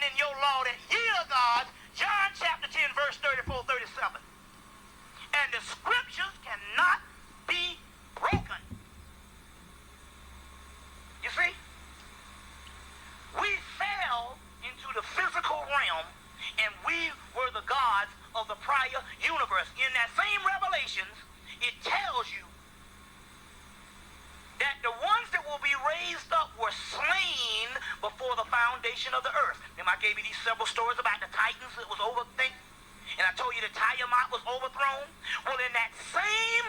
written in your law that ye are gods. John chapter 10, verse 34, 37. And the scriptures cannot be broken. You see? We fell into the physical realm and we were the gods of the prior universe. In that same Revelations, it tells you that the ones that will be raised up were slain before the foundation of the earth. Remember, I gave you these several stories about the Titans that was overthink, and I told you the Tiamat was overthrown. Well, in that same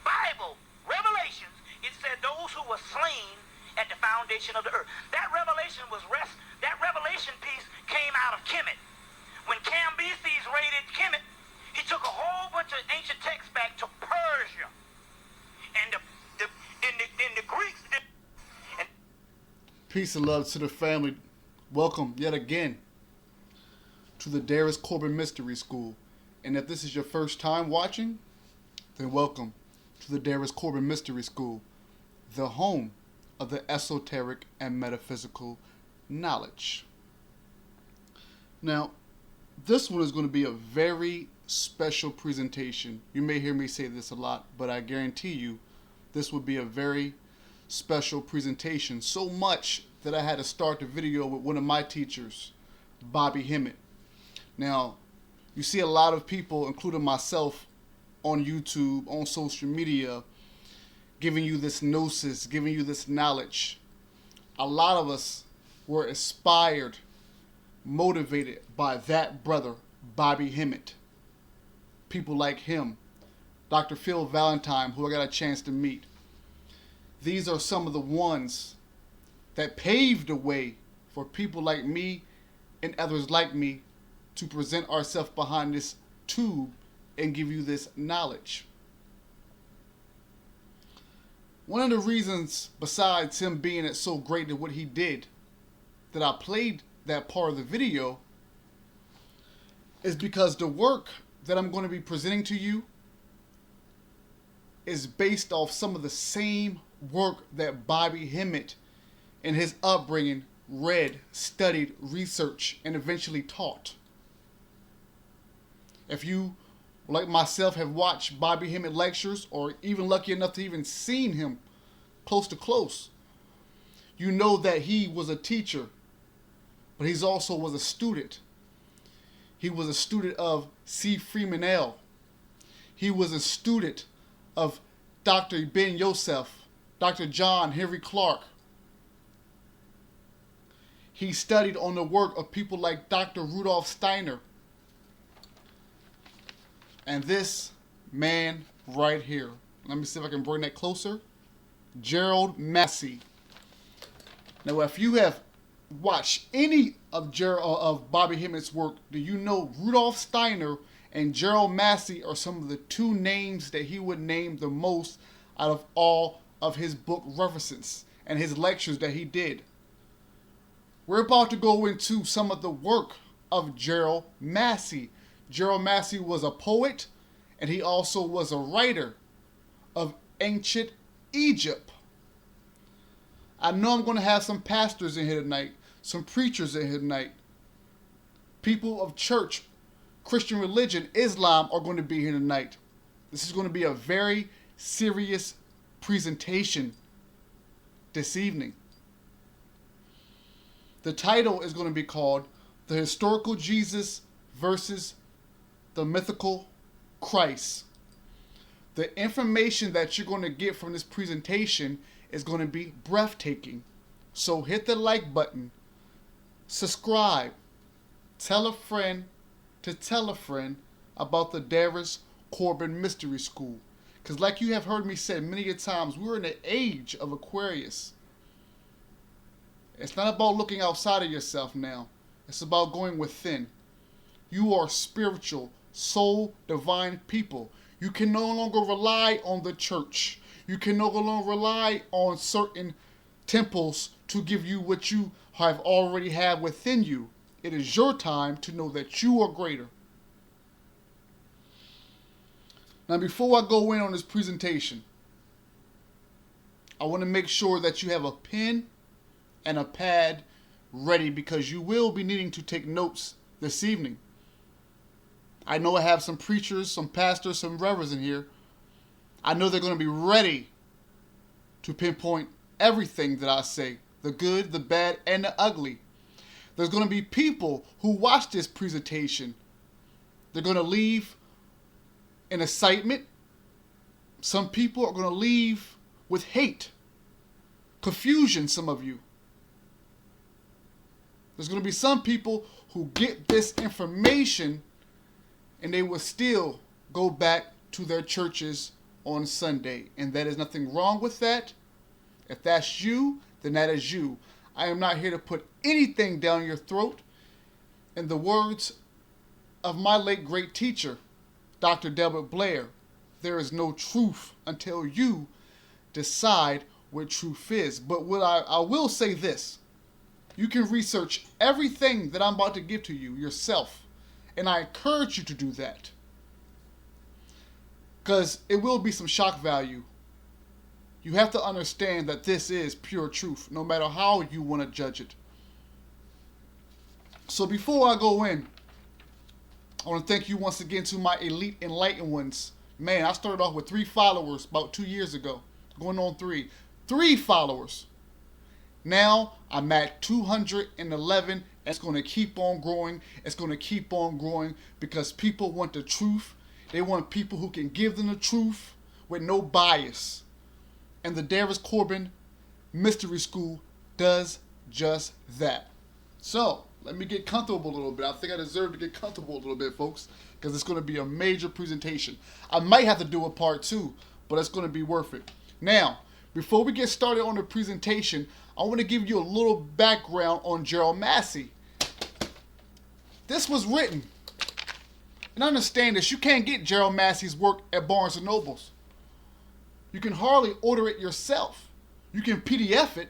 Bible, Revelations, it said those who were slain at the foundation of the earth. That revelation piece came out of Kemet. When Cambyses raided Kemet, he took a whole bunch of ancient texts back to Persia. And the Greeks... Peace and love to the family. Welcome yet again to the DarusCorbin Mystery School. And if this is your first time watching, then welcome to the DarusCorbin Mystery School, the home of the esoteric and metaphysical knowledge. Now, this one is going to be a very special presentation. You may hear me say this a lot, but I guarantee you this will be a very special presentation. So much that I had to start the video with one of my teachers, Bobby Hemmett. Now, you see a lot of people, including myself, on YouTube, on social media, giving you this gnosis, giving you this knowledge. A lot of us were inspired, motivated by that brother, Bobby Hemmett. People like him, Dr. Phil Valentine, who I got a chance to meet. These are some of the ones that paved the way for people like me and others like me to present ourselves behind this tube and give you this knowledge. One of the reasons, besides him being so great at what he did, that I played that part of the video, is because the work that I'm going to be presenting to you is based off some of the same work that Bobby Hemmett in his upbringing read, studied, researched, and eventually taught. If you, like myself, have watched Bobby Hemmett lectures, or even lucky enough to even seen him close to close, you know that he was a teacher, but he also was a student. He was a student of C. Freeman L. He was a student of Dr. Ben Yosef, Dr. John Henry Clark. He studied on the work of people like Dr. Rudolf Steiner. And this man right here, let me see if I can bring that closer, Gerald Massey. Now, if you have watched any of Bobby Hemmett's work, do you know Rudolf Steiner and Gerald Massey are some of the two names that he would name the most out of all of his book references and his lectures that he did. We're about to go into some of the work of Gerald Massey. Gerald Massey was a poet, and he also was a writer of ancient Egypt. I know I'm going to have some pastors in here tonight, some preachers in here tonight. People of church, Christian religion, Islam are going to be here tonight. This is going to be a very serious presentation this evening. The title is going to be called The Historical Jesus versus the Mythical Christ. The information that you're going to get from this presentation is going to be breathtaking. So hit the like button, subscribe, tell a friend to tell a friend about the DarusCorbin Mystery School. Because like you have heard me say many a times, we're in the age of Aquarius. It's not about looking outside of yourself now. It's about going within. You are spiritual, soul, divine people. You can no longer rely on the church. You can no longer rely on certain temples to give you what you have already had within you. It is your time to know that you are greater. Now, before I go in on this presentation, I want to make sure that you have a pen and a pad ready because you will be needing to take notes this evening. I know I have some preachers, some pastors, some reverends in here. I know they're going to be ready to pinpoint everything that I say, the good, the bad, and the ugly. There's going to be people who watch this presentation. They're going to leave in excitement. Some people are going to leave with hate, confusion, some of you. There's going to be some people who get this information and they will still go back to their churches on Sunday. And there is nothing wrong with that. If that's you, then that is you. I am not here to put anything down your throat. In the words of my late great teacher, Dr. Delbert Blair, there is no truth until you decide what truth is. But what I will say this. You can research everything that I'm about to give to you yourself. And I encourage you to do that. Because it will be some shock value. You have to understand that this is pure truth, no matter how you want to judge it. So before I go in, I want to thank you once again to my elite enlightened ones. Man, I started off with 3 followers about 2 years ago. Going on 3. 3 followers. Now I'm at 211. And it's going to keep on growing. It's going to keep on growing because people want the truth. They want people who can give them the truth with no bias. And the DarusCorbin Mystery School does just that. So, let me get comfortable a little bit. I think I deserve to get comfortable a little bit, folks, because it's going to be a major presentation. I might have to do a part 2, but it's going to be worth it. Now, before we get started on the presentation, I want to give you a little background on Gerald Massey. This was written, and understand this, you can't get Gerald Massey's work at Barnes & Nobles. You can hardly order it yourself. You can PDF it.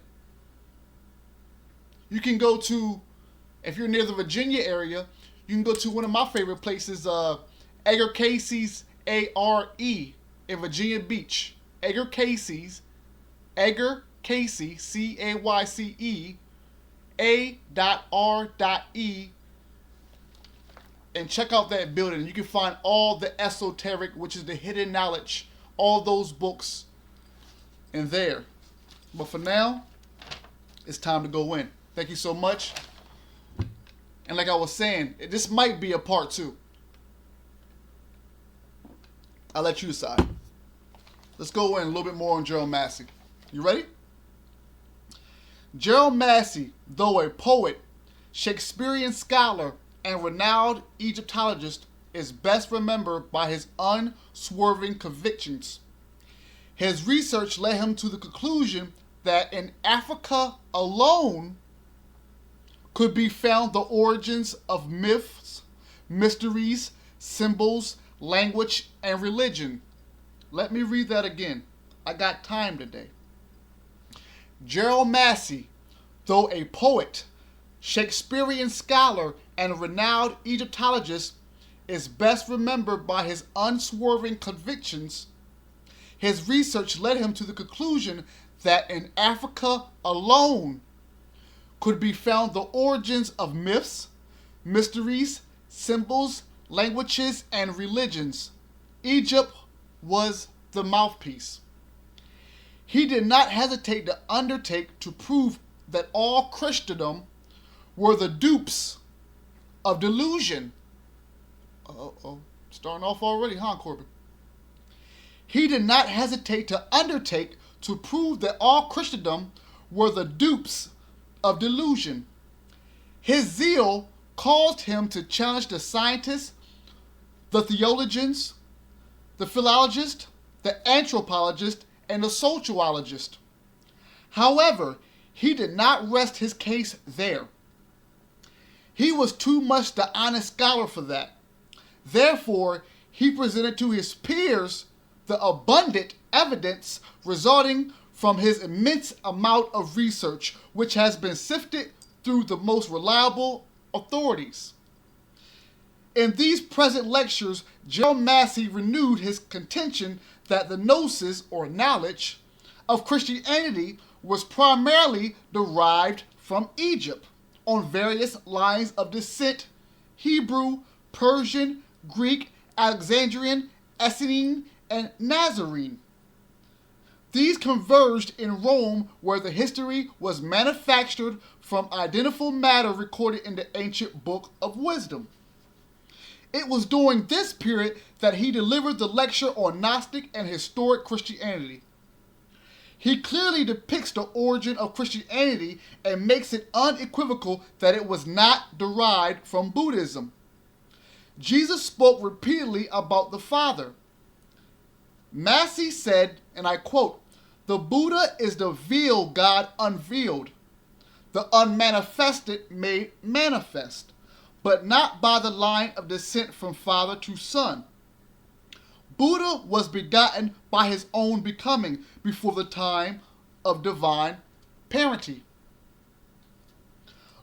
You can go to, if you're near the Virginia area, you can go to one of my favorite places, Edgar Cayce's, A-R-E, in Virginia Beach. Edgar Cayce's, C-A-Y-C-E, A.R.E, and check out that building. You can find all the esoteric, which is the hidden knowledge, all those books in there. But for now, it's time to go in. Thank you so much. And like I was saying, this might be a part 2. I'll let you decide. Let's go in a little bit more on Gerald Massey. You ready? Gerald Massey, though a poet, Shakespearean scholar, and renowned Egyptologist, is best remembered by his unswerving convictions. His research led him to the conclusion that in Africa alone could be found the origins of myths, mysteries, symbols, language, and religion. Let me read that again. I got time today. Gerald Massey, though a poet, Shakespearean scholar, and renowned Egyptologist, is best remembered by his unswerving convictions. His research led him to the conclusion that in Africa alone could be found the origins of myths, mysteries, symbols, languages, and religions. Egypt was the mouthpiece. He did not hesitate to undertake to prove that all Christendom were the dupes of delusion. Starting off already, huh, Corbin? He did not hesitate to undertake to prove that all Christendom were the dupes of delusion. His zeal caused him to challenge the scientists, the theologians, the philologists, the anthropologists, and the sociologists. However, he did not rest his case there. He was too much the honest scholar for that. Therefore, he presented to his peers the abundant evidence resulting from his immense amount of research, which has been sifted through the most reliable authorities. In these present lectures, Gerald Massey renewed his contention that the gnosis, or knowledge, of Christianity was primarily derived from Egypt, on various lines of descent: Hebrew, Persian, Greek, Alexandrian, Essene, and Nazarene. These converged in Rome, where the history was manufactured from identical matter recorded in the ancient Book of Wisdom. It was during this period that he delivered the lecture on Gnostic and historic Christianity. He clearly depicts the origin of Christianity and makes it unequivocal that it was not derived from Buddhism. Jesus spoke repeatedly about the Father. Massey said, and I quote, "The Buddha is the veil God unveiled, the unmanifested made manifest, but not by the line of descent from father to son. Buddha was begotten by his own becoming before the time of divine parentage.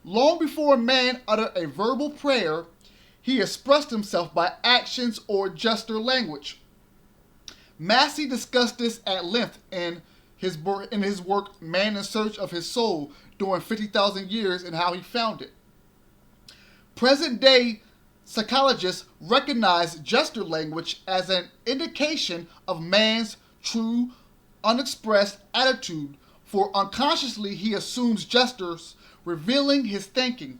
Long before man uttered a verbal prayer, he expressed himself by actions or gesture language." Massey discussed this at length in his work Man in Search of His Soul during 50,000 Years and how he found it. Present-day psychologists recognize gesture language as an indication of man's true, unexpressed attitude, for unconsciously he assumes gestures revealing his thinking.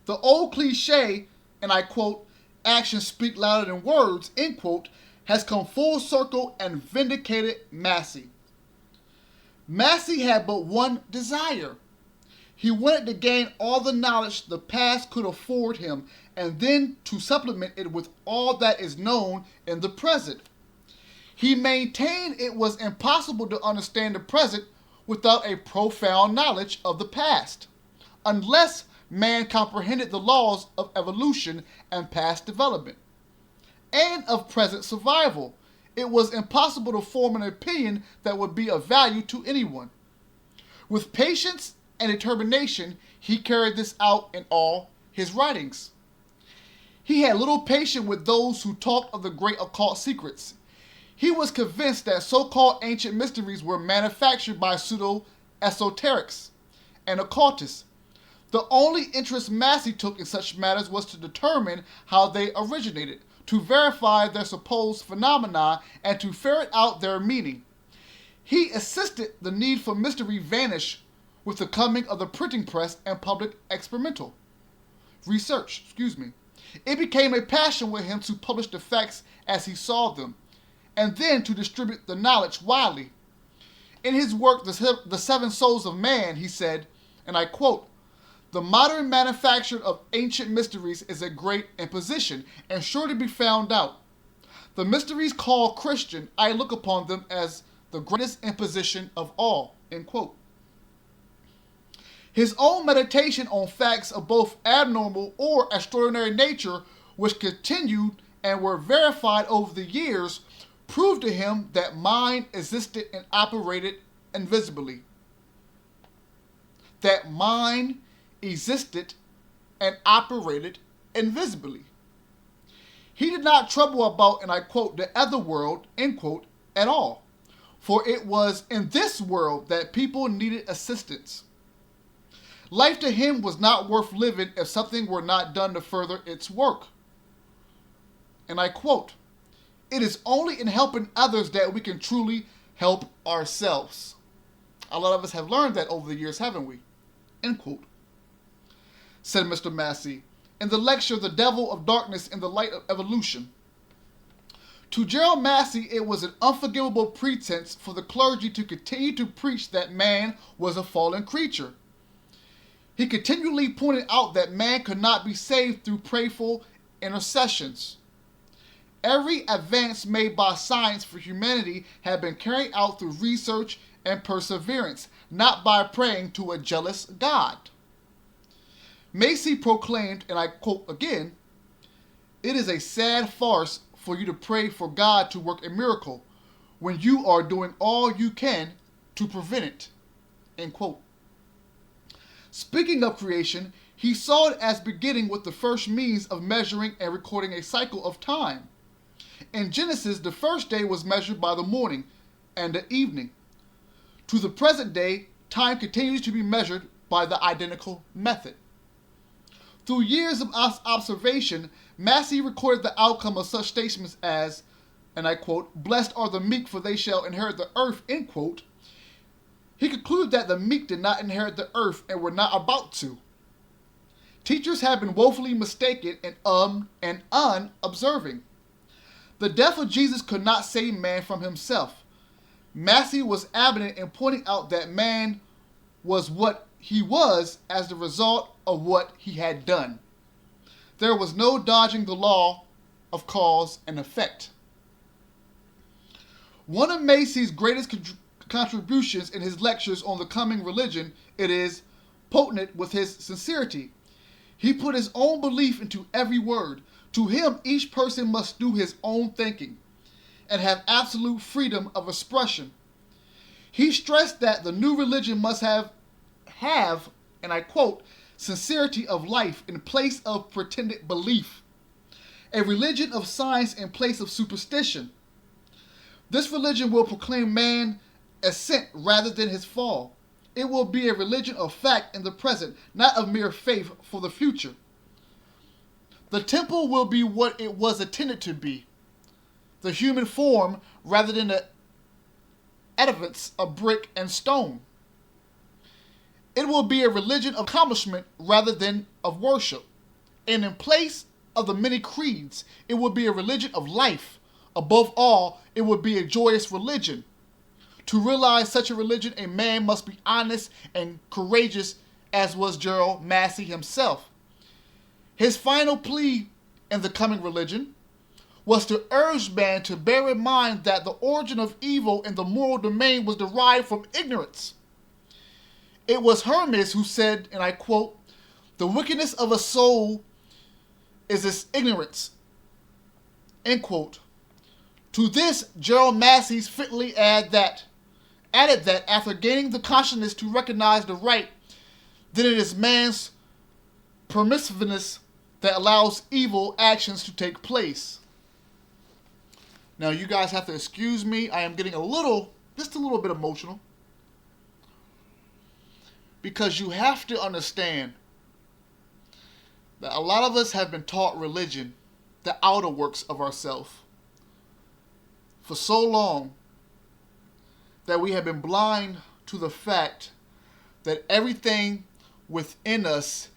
The old cliche, and I quote, "actions speak louder than words," end quote, has come full circle and vindicated Massey. Massey had but one desire. He wanted to gain all the knowledge the past could afford him, and then to supplement it with all that is known in the present. He maintained it was impossible to understand the present without a profound knowledge of the past, unless man comprehended the laws of evolution and past development, and of present survival. It was impossible to form an opinion that would be of value to anyone. With patience and determination, he carried this out in all his writings. He had little patience with those who talked of the great occult secrets. He was convinced that so-called ancient mysteries were manufactured by pseudo-esoterics and occultists. The only interest Massey took in such matters was to determine how they originated, to verify their supposed phenomena, and to ferret out their meaning. He insisted the need for mystery vanished with the coming of the printing press and public experimental research. It became a passion with him to publish the facts as he saw them, and then to distribute the knowledge widely. In his work, The Seven Souls of Man, he said, and I quote, "The modern manufacture of ancient mysteries is a great imposition, and sure to be found out. The mysteries called Christian, I look upon them as the greatest imposition of all," end quote. His own meditation on facts of both abnormal or extraordinary nature, which continued and were verified over the years, proved to him that mind existed and operated invisibly. That mind existed and operated invisibly. He did not trouble about, and I quote, "the other world," end quote, at all, for it was in this world that people needed assistance. Life to him was not worth living if something were not done to further its work. And I quote, "It is only in helping others that we can truly help ourselves." A lot of us have learned that over the years, haven't we? End quote. Said Mr. Massey in the lecture, "The Devil of Darkness in the Light of Evolution." To Gerald Massey, it was an unforgivable pretense for the clergy to continue to preach that man was a fallen creature. He continually pointed out that man could not be saved through prayerful intercessions. Every advance made by science for humanity had been carried out through research and perseverance, not by praying to a jealous God. Massey proclaimed, and I quote again, "It is a sad farce for you to pray for God to work a miracle when you are doing all you can to prevent it," end quote. Speaking of creation, he saw it as beginning with the first means of measuring and recording a cycle of time. In Genesis, the first day was measured by the morning and the evening. To the present day, time continues to be measured by the identical method. Through years of observation, Massey recorded the outcome of such statements as, and I quote, "Blessed are the meek, for they shall inherit the earth," end quote. He concluded that the meek did not inherit the earth and were not about to. Teachers have been woefully mistaken and unobserving. The death of Jesus could not save man from himself. Massey was adamant in pointing out that man was what he was as the result of what he had done. There was no dodging the law of cause and effect. One of Massey's greatest contributions in his lectures on the coming religion, it is potent with his sincerity. He put his own belief into every word. To him, each person must do his own thinking and have absolute freedom of expression. He stressed that the new religion must have, and I quote, "sincerity of life in place of pretended belief, a religion of science in place of superstition. This religion will proclaim man's ascent rather than his fall. It will be a religion of fact in the present, not of mere faith for the future. The temple will be what it was intended to be, the human form rather than the edifice of brick and stone. It will be a religion of accomplishment rather than of worship. And in place of the many creeds, it will be a religion of life. Above all, it will be a joyous religion. To realize such a religion, a man must be honest and courageous, as was Gerald Massey himself. His final plea in the coming religion was to urge man to bear in mind that the origin of evil in the moral domain was derived from ignorance. It was Hermes who said, and I quote, "The wickedness of a soul is its ignorance," end quote. To this, Gerald Massey fitly added that after gaining the consciousness to recognize the right, then it is man's permissiveness that allows evil actions to take place. Now, you guys have to excuse me. I am getting just a little bit emotional. Because you have to understand that a lot of us have been taught religion, the outer works of ourselves, for so long that we have been blind to the fact that everything within us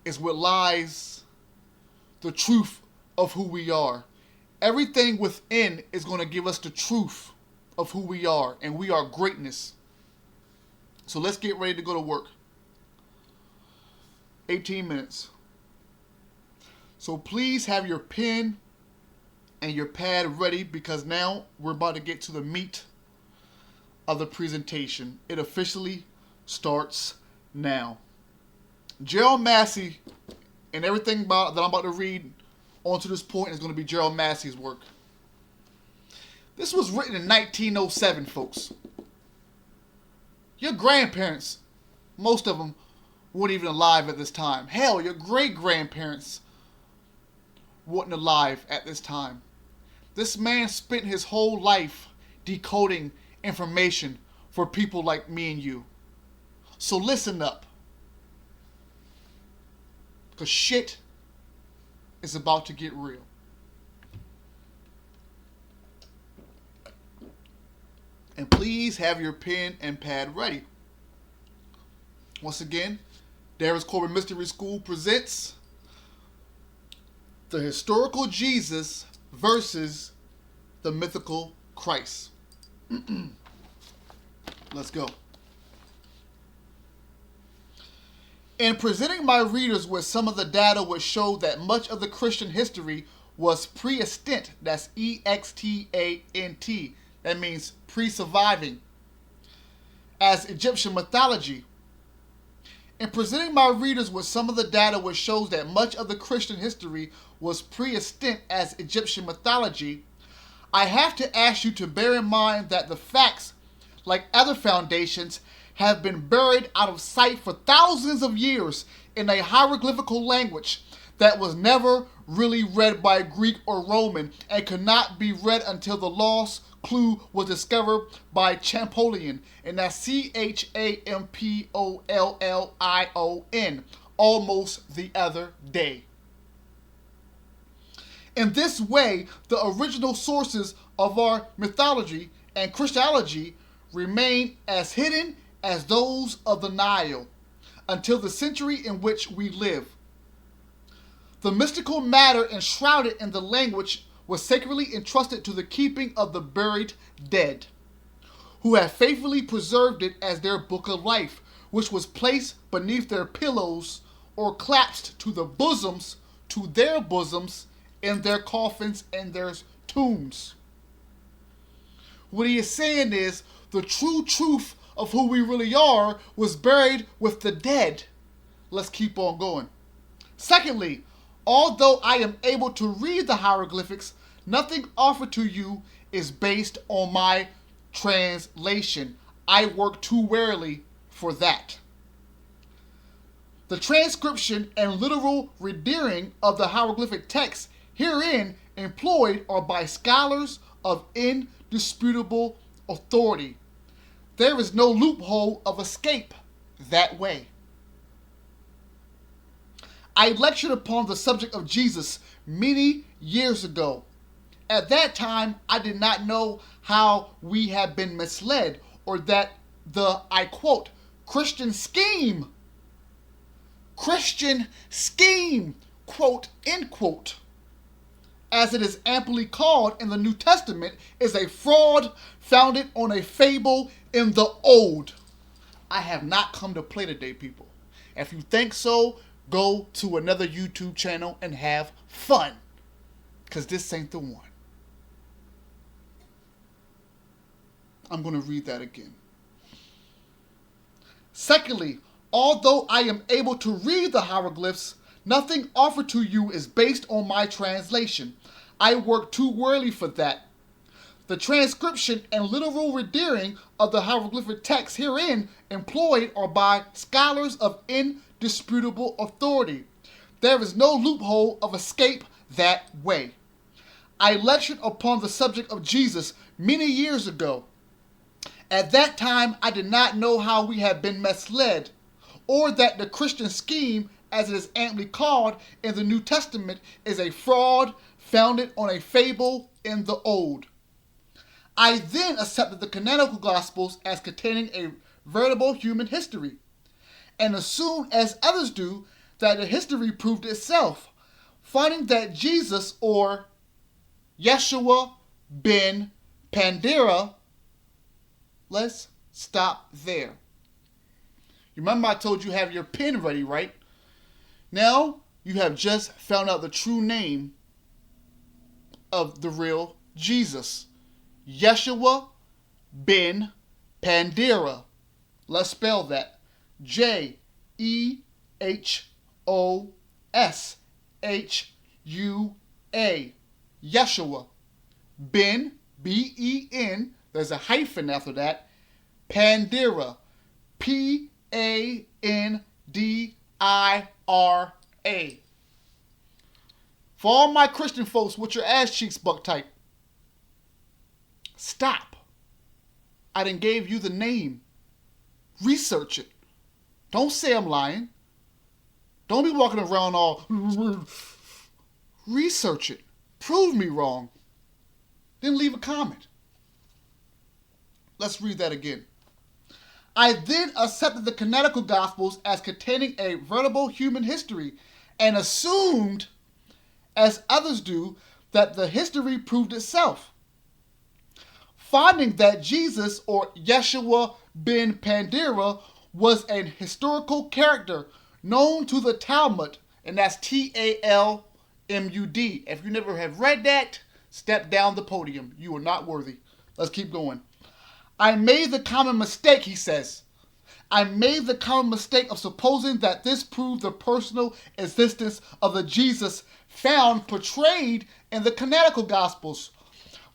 is what lies the truth of who we are. Everything within is going to give us the truth of who we are, and we are greatness. So let's get ready to go to work. 18 minutes. So please have your pen and your pad ready, because now we're about to get to the meat of the presentation. It officially starts now. Gerald Massey, and everything that I'm about to read onto this point is going to be Gerald Massey's work. This was written in 1907, folks. Your grandparents, most of them, weren't even alive at this time. Hell, your great-grandparents weren't alive at this time. This man spent his whole life decoding information for people like me and you. So listen up. Because shit is about to get real. And please have your pen and pad ready. Once again, DarusCorbin Mystery School presents the historical Jesus versus the mythical Christ. Let's go. In presenting my readers with some of the data which showed that much of the Christian history was pre-extant, that's E-X-T-A-N-T, that means pre-surviving, as Egyptian mythology. In presenting my readers with some of the data which shows that much of the Christian history was pre-extant as Egyptian mythology, I have to ask you to bear in mind that the facts, like other foundations, have been buried out of sight for thousands of years in a hieroglyphical language that was never really read by Greek or Roman and could not be read until the lost clue was discovered by Champollion, and that's Champolion, almost the other day. In this way, the original sources of our mythology and Christology remain as hidden as those of the Nile until the century in which we live. The mystical matter enshrouded in the language was sacredly entrusted to the keeping of the buried dead, who have faithfully preserved it as their book of life, which was placed beneath their pillows or clasped to their bosoms in their coffins and their tombs. What he is saying is the true truth of who we really are was buried with the dead. Let's keep on going. Secondly, although I am able to read the hieroglyphics, nothing offered to you is based on my translation. I work too warily for that. The transcription and literal rendering of the hieroglyphic text herein employed are by scholars of indisputable authority. There is no loophole of escape that way. I lectured upon the subject of Jesus many years ago. At that time, I did not know how we had been misled, or that the, I quote, Christian scheme, quote, end quote, as it is amply called in the New Testament, is a fraud founded on a fable in the Old. I have not come to play today, people. If you think so, go to another YouTube channel and have fun, because this ain't the one. I'm going to read that again. Secondly, although I am able to read the hieroglyphs, nothing offered to you is based on my translation. I work too warily for that. The transcription and literal rendering of the hieroglyphic text herein employed are by scholars of indisputable authority. There is no loophole of escape that way. I lectured upon the subject of Jesus many years ago. At that time, I did not know how we had been misled, or that the Christian scheme, as it is amply called in the New Testament, is a fraud founded on a fable in the Old. I then accepted the canonical Gospels as containing a veritable human history, and assumed, as others do, that the history proved itself, finding that Jesus, or Yeshua ben Pandera. Let's stop there. You remember I told you have your pen ready, right? Now you have just found out the true name of the real Jesus. Yeshua ben Pandera. Let's spell that. J-E-H-O-S-H-U-A. Yeshua. Ben, B-E-N, there's a hyphen after that. Pandera. P-A-N-D-I-R-A. For all my Christian folks with your ass cheeks buck tight, stop. I done gave you the name. Research it. Don't say I'm lying. Don't be walking around all... Research it. Prove me wrong. Then leave a comment. Let's read that again. I then accepted the canonical Gospels as containing a veritable human history, and assumed, as others do, that the history proved itself. Finding that Jesus, or Yeshua ben Pandera, was an historical character known to the Talmud, and that's T-A-L-M-U-D. If you never have read that, step down the podium. You are not worthy. Let's keep going. I made the common mistake, he says. I made the common mistake of supposing that this proved the personal existence of the Jesus found portrayed in the canonical Gospels.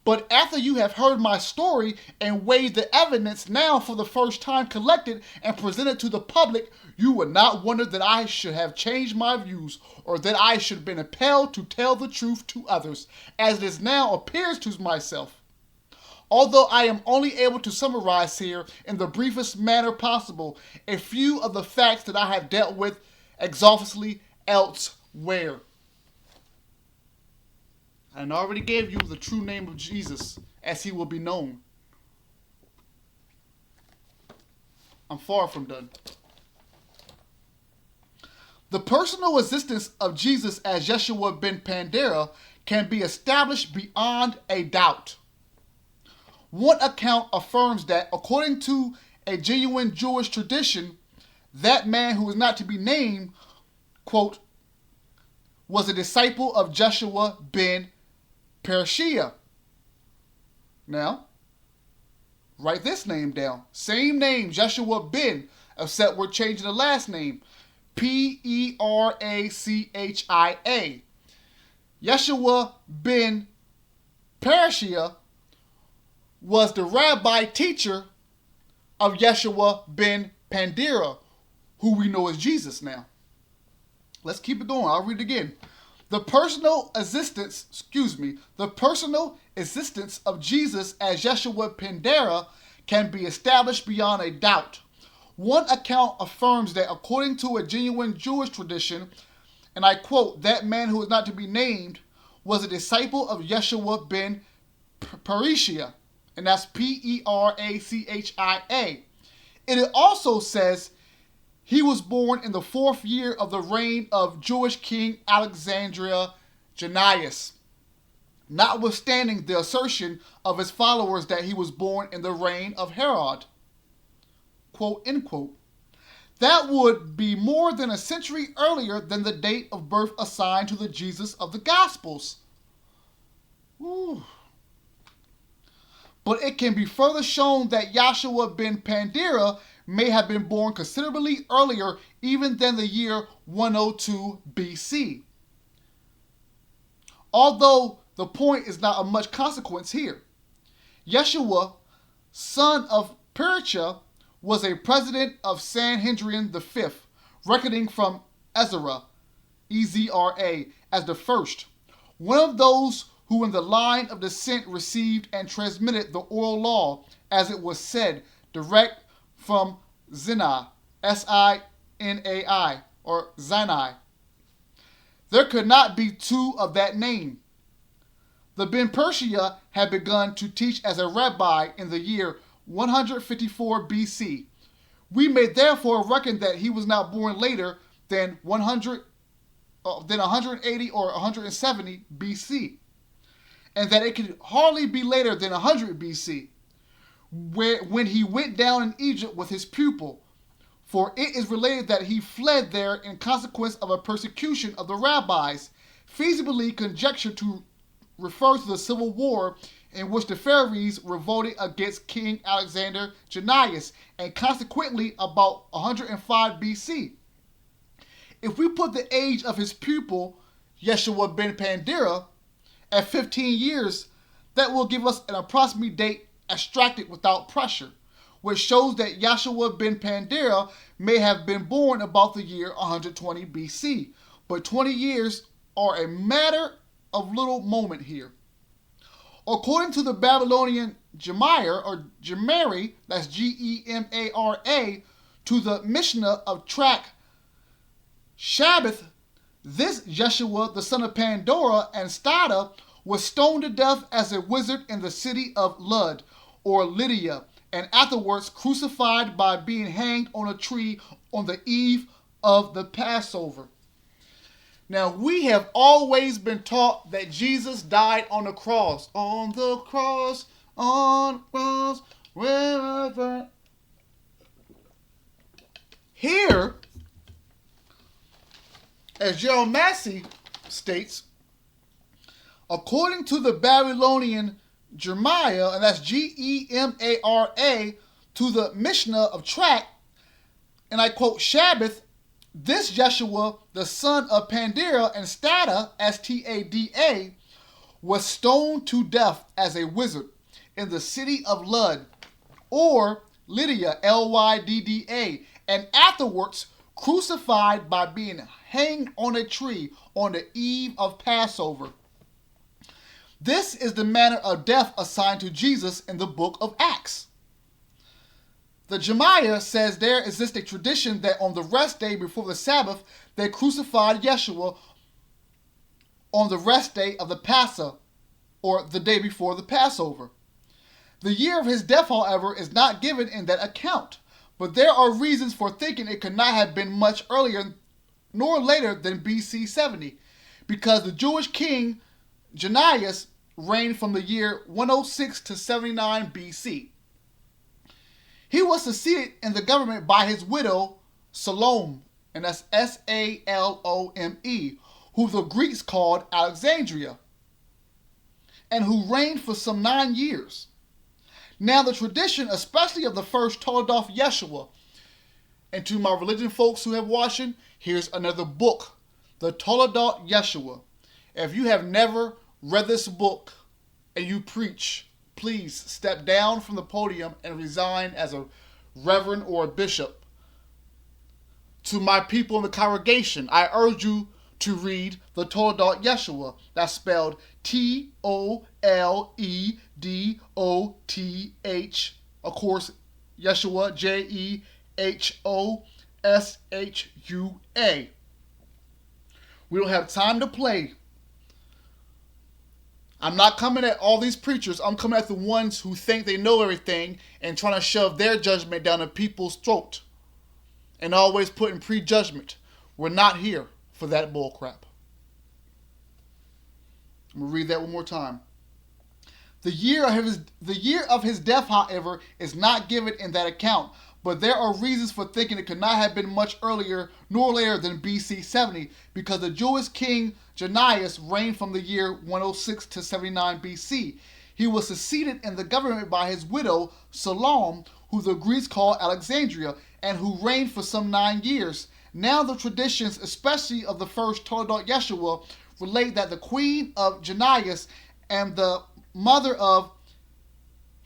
But after you have heard my story and weighed the evidence now for the first time collected and presented to the public, you would not wonder that I should have changed my views, or that I should have been impelled to tell the truth to others, as it is now appears to myself. Although I am only able to summarize here in the briefest manner possible a few of the facts that I have dealt with exhaustively elsewhere. And I already gave you the true name of Jesus, as he will be known. I'm far from done. The personal existence of Jesus as Yeshua ben Pandera can be established beyond a doubt. One account affirms that, according to a genuine Jewish tradition, that man who is not to be named, quote, was a disciple of Joshua ben Persia. Now, write this name down. Same name, Joshua ben, except we're changing the last name. Perachia. Yeshua ben Persia was the rabbi teacher of Yeshua ben Pandera, who we know as Jesus now. Let's keep it going. I'll read it again. The personal existence of Jesus as Yeshua Pandera can be established beyond a doubt. One account affirms that, according to a genuine Jewish tradition, and I quote, that man who is not to be named was a disciple of Yeshua ben Persia, and that's Perachia. It also says he was born in the 4th year of the reign of Jewish King Alexander Jannaeus, notwithstanding the assertion of his followers that he was born in the reign of Herod. Quote, end quote. That would be more than a century earlier than the date of birth assigned to the Jesus of the Gospels. Ooh. But it can be further shown that Yeshua ben Pandera may have been born considerably earlier even than the year 102 BC. Although the point is not of much consequence here. Yeshua, son of Persia, was a president of Sanhedrin V, reckoning from Ezra, Ezra, as the first, one of those who in the line of descent received and transmitted the oral law, as it was said, direct from Sinai, Sinai, or Sinai. There could not be two of that name. The Ben Persia had begun to teach as a rabbi in the year 154 BC. We may therefore reckon that he was not born later than 180 or 170 BC, and that it could hardly be later than 100 BC, when he went down in Egypt with his pupil, for it is related that he fled there in consequence of a persecution of the rabbis, feasibly conjectured to refer to the civil war in which the Pharisees revolted against King Alexander Jannaeus, and consequently about 105 BC. If we put the age of his pupil, Yeshua ben Pandera, at 15 years, that will give us an approximate date extracted without pressure, which shows that Yeshua ben Pandera may have been born about the year 120 BC. But 20 years are a matter of little moment here. According to the Babylonian Gemari, that's Gemara, to the Mishnah of Tract Shabbath, this Yeshua, the son of Pandora and Stada, was stoned to death as a wizard in the city of Lud, or Lydia, and afterwards crucified by being hanged on a tree on the eve of the Passover. Now, we have always been taught that Jesus died on the cross. On the cross, wherever. Here, as Gerald Massey states, according to the Babylonian Jeremiah, and that's Gemara, to the Mishnah of Tract, and I quote, Shabbath, this Yeshua, the son of Pandera and Stada, Stada, was stoned to death as a wizard in the city of Lud, or Lydia, Lydda, and afterwards crucified by being hanged on a tree on the eve of Passover. This is the manner of death assigned to Jesus in the book of Acts. The Jemiah says there exists a tradition that on the rest day before the Sabbath, they crucified Yeshua on the rest day of the Passover, or the day before the Passover. The year of his death, however, is not given in that account, but there are reasons for thinking it could not have been much earlier nor later than BC 70, because the Jewish king Janias reigned from the year 106 to 79 BC. He was succeeded in the government by his widow Salome, and that's Salome, who the Greeks called Alexandria, and who reigned for some 9 years. Now the tradition, especially of the first Toledoth Yeshua, and to my religion folks who have watching, here's another book, the Toledoth Yeshua. If you have never read this book and you preach, please step down from the podium and resign as a reverend or a bishop. To my people in the congregation, I urge you to read the Toledoth Yeshua. That's spelled Toledoth. Of course, Yeshua, Jehosua. We don't have time to play. I'm not coming at all these preachers. I'm coming at the ones who think they know everything and trying to shove their judgment down a people's throat and always putting prejudgment. We're not here for that bullcrap. I'm going to read that one more time. The year of his death, however, is not given in that account, but there are reasons for thinking it could not have been much earlier nor later than BC 70, because the Jewish king Janias reigned from the year 106 to 79 BC. He was succeeded in the government by his widow Salome, who the Greeks called Alexandria, and who reigned for some 9 years. Now the traditions, especially of the first Toledoth Yeshua, relate that the queen of Janias and the mother of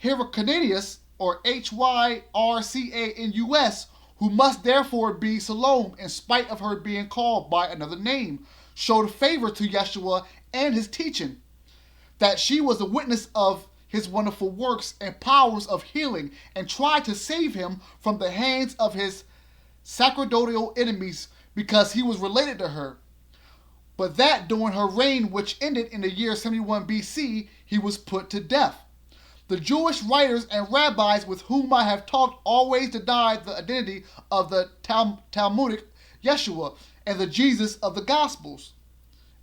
Hyrcanus, or Hyrcanus, who must therefore be Salome in spite of her being called by another name, showed favor to Yeshua and his teaching, that she was a witness of his wonderful works and powers of healing, and tried to save him from the hands of his sacerdotal enemies because he was related to her. But that during her reign, which ended in the year 71 BC, he was put to death. The Jewish writers and rabbis with whom I have talked always deny the identity of the Talmudic Yeshua and the Jesus of the Gospels.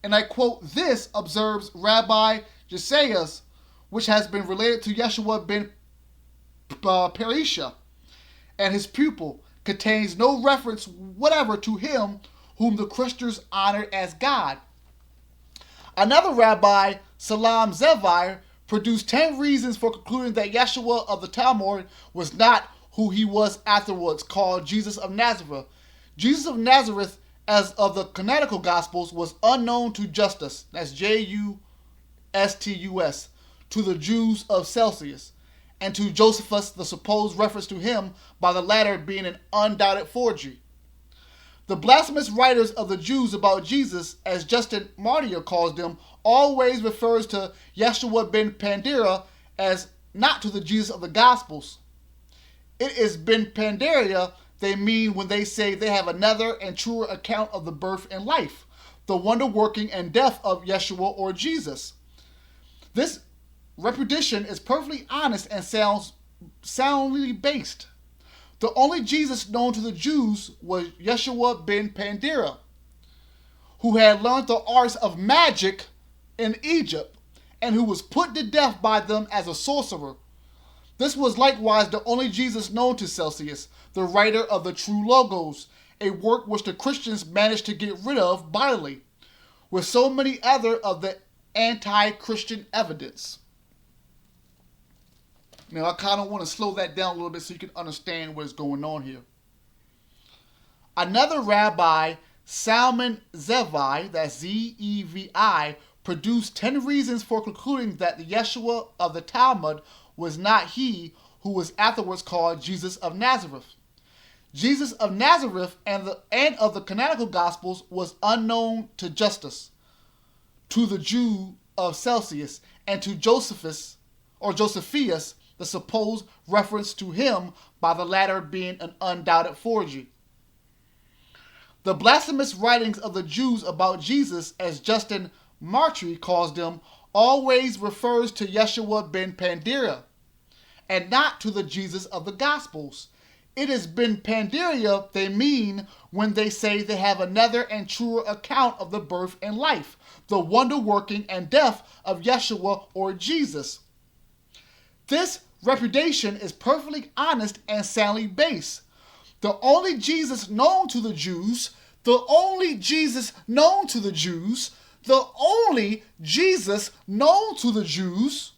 And I quote, this, observes Rabbi Jesaias, which has been related to Yeshua ben Perisha and his pupil, contains no reference whatever to him whom the Christians honored as God. Another rabbi, Salam Zevi, produced 10 reasons for concluding that Yeshua of the Talmud was not who he was afterwards, called Jesus of Nazareth. Jesus of Nazareth, as of the canonical Gospels, was unknown to Justus, that's Justus, to the Jews of Celsius, and to Josephus, the supposed reference to him by the latter being an undoubted forgery. The blasphemous writers of the Jews about Jesus, as Justin Martyr calls them, always refers to Yeshua ben Pandira as not to the Jesus of the Gospels. It is ben Pandira they mean when they say they have another and truer account of the birth and life, the wonder-working and death of Yeshua or Jesus. This reputation is perfectly honest and sounds soundly based. The only Jesus known to the Jews was Yeshua ben Pandira, who had learned the arts of magic in Egypt, and who was put to death by them as a sorcerer. This was likewise the only Jesus known to Celsius, the writer of the True Logos, a work which the Christians managed to get rid of bodily, with so many other of the anti-Christian evidence. Now, I kind of want to slow that down a little bit so you can understand what is going on here. Another rabbi, Salman Zevi, that's Zevi, produced 10 reasons for concluding that the Yeshua of the Talmud was not he who was afterwards called Jesus of Nazareth. Jesus of Nazareth and of the canonical Gospels was unknown to Justus, to the Jew of Celsius, and to Josephus, or Josephus, the supposed reference to him by the latter being an undoubted forgery. The blasphemous writings of the Jews about Jesus, as Justin Martyr calls them, always refers to Yeshua ben Pandira, and not to the Jesus of the Gospels. It is ben Pandira they mean when they say they have another and truer account of the birth and life, the wonder-working and death of Yeshua or Jesus. This repudiation is perfectly honest and soundly based. The only Jesus known to the Jews, the only Jesus known to the Jews, the only Jesus known to the Jews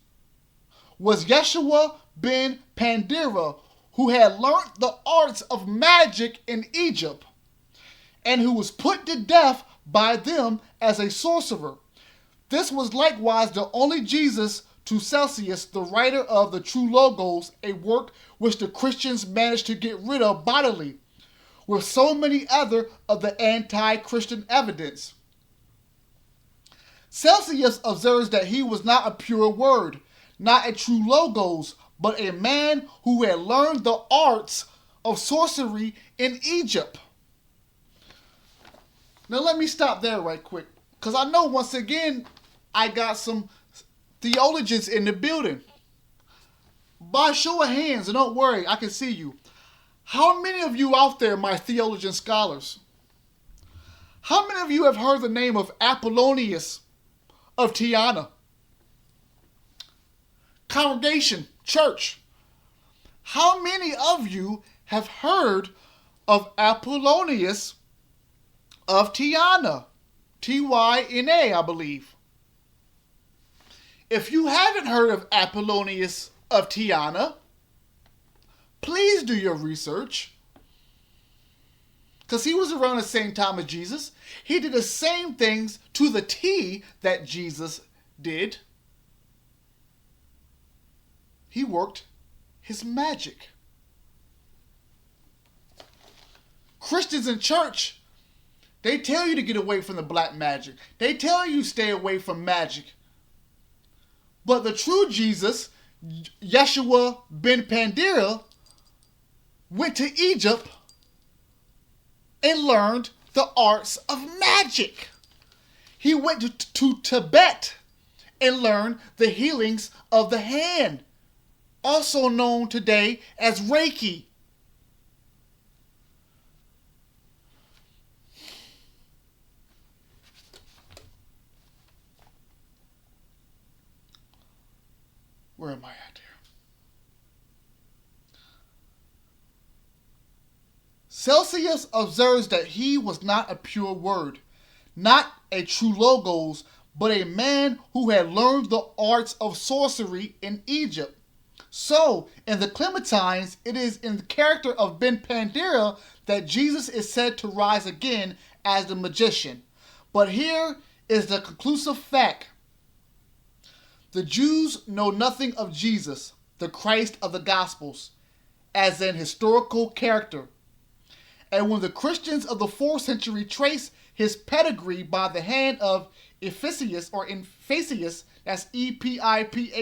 was Yeshua ben Pandira, who had learnt the arts of magic in Egypt, and who was put to death by them as a sorcerer. This was likewise the only Jesus to Celsius, the writer of the True Logos, a work which the Christians managed to get rid of bodily, with so many other of the anti-Christian evidence. Celsius observes that he was not a pure word, not a true Logos, but a man who had learned the arts of sorcery in Egypt. Now let me stop there right quick, because I know once again I got some theologians in the building. By show of hands, and don't worry, I can see you. How many of you out there, my theologian scholars, how many of you have heard the name of Apollonius of Tyana? Congregation, church, how many of you have heard of Apollonius of Tyana? Tyna, I believe. If you haven't heard of Apollonius of Tyana, please do your research. Because he was around the same time as Jesus. He did the same things to the T that Jesus did. He worked his magic. Christians in church, they tell you to get away from the black magic. They tell you stay away from magic. But the true Jesus, Yeshua ben Pandira, went to Egypt and learned the arts of magic. He went to Tibet and learned the healings of the hand, also known today as Reiki. Where am I at here? Celsius observes that he was not a pure word, not a true Logos, but a man who had learned the arts of sorcery in Egypt. So, in the Clementines, it is in the character of Ben Pandira that Jesus is said to rise again as the magician. But here is the conclusive fact. The Jews know nothing of Jesus, the Christ of the Gospels, as an historical character. And when the Christians of the 4th century trace his pedigree by the hand of Ephesius, that's Epiphanius,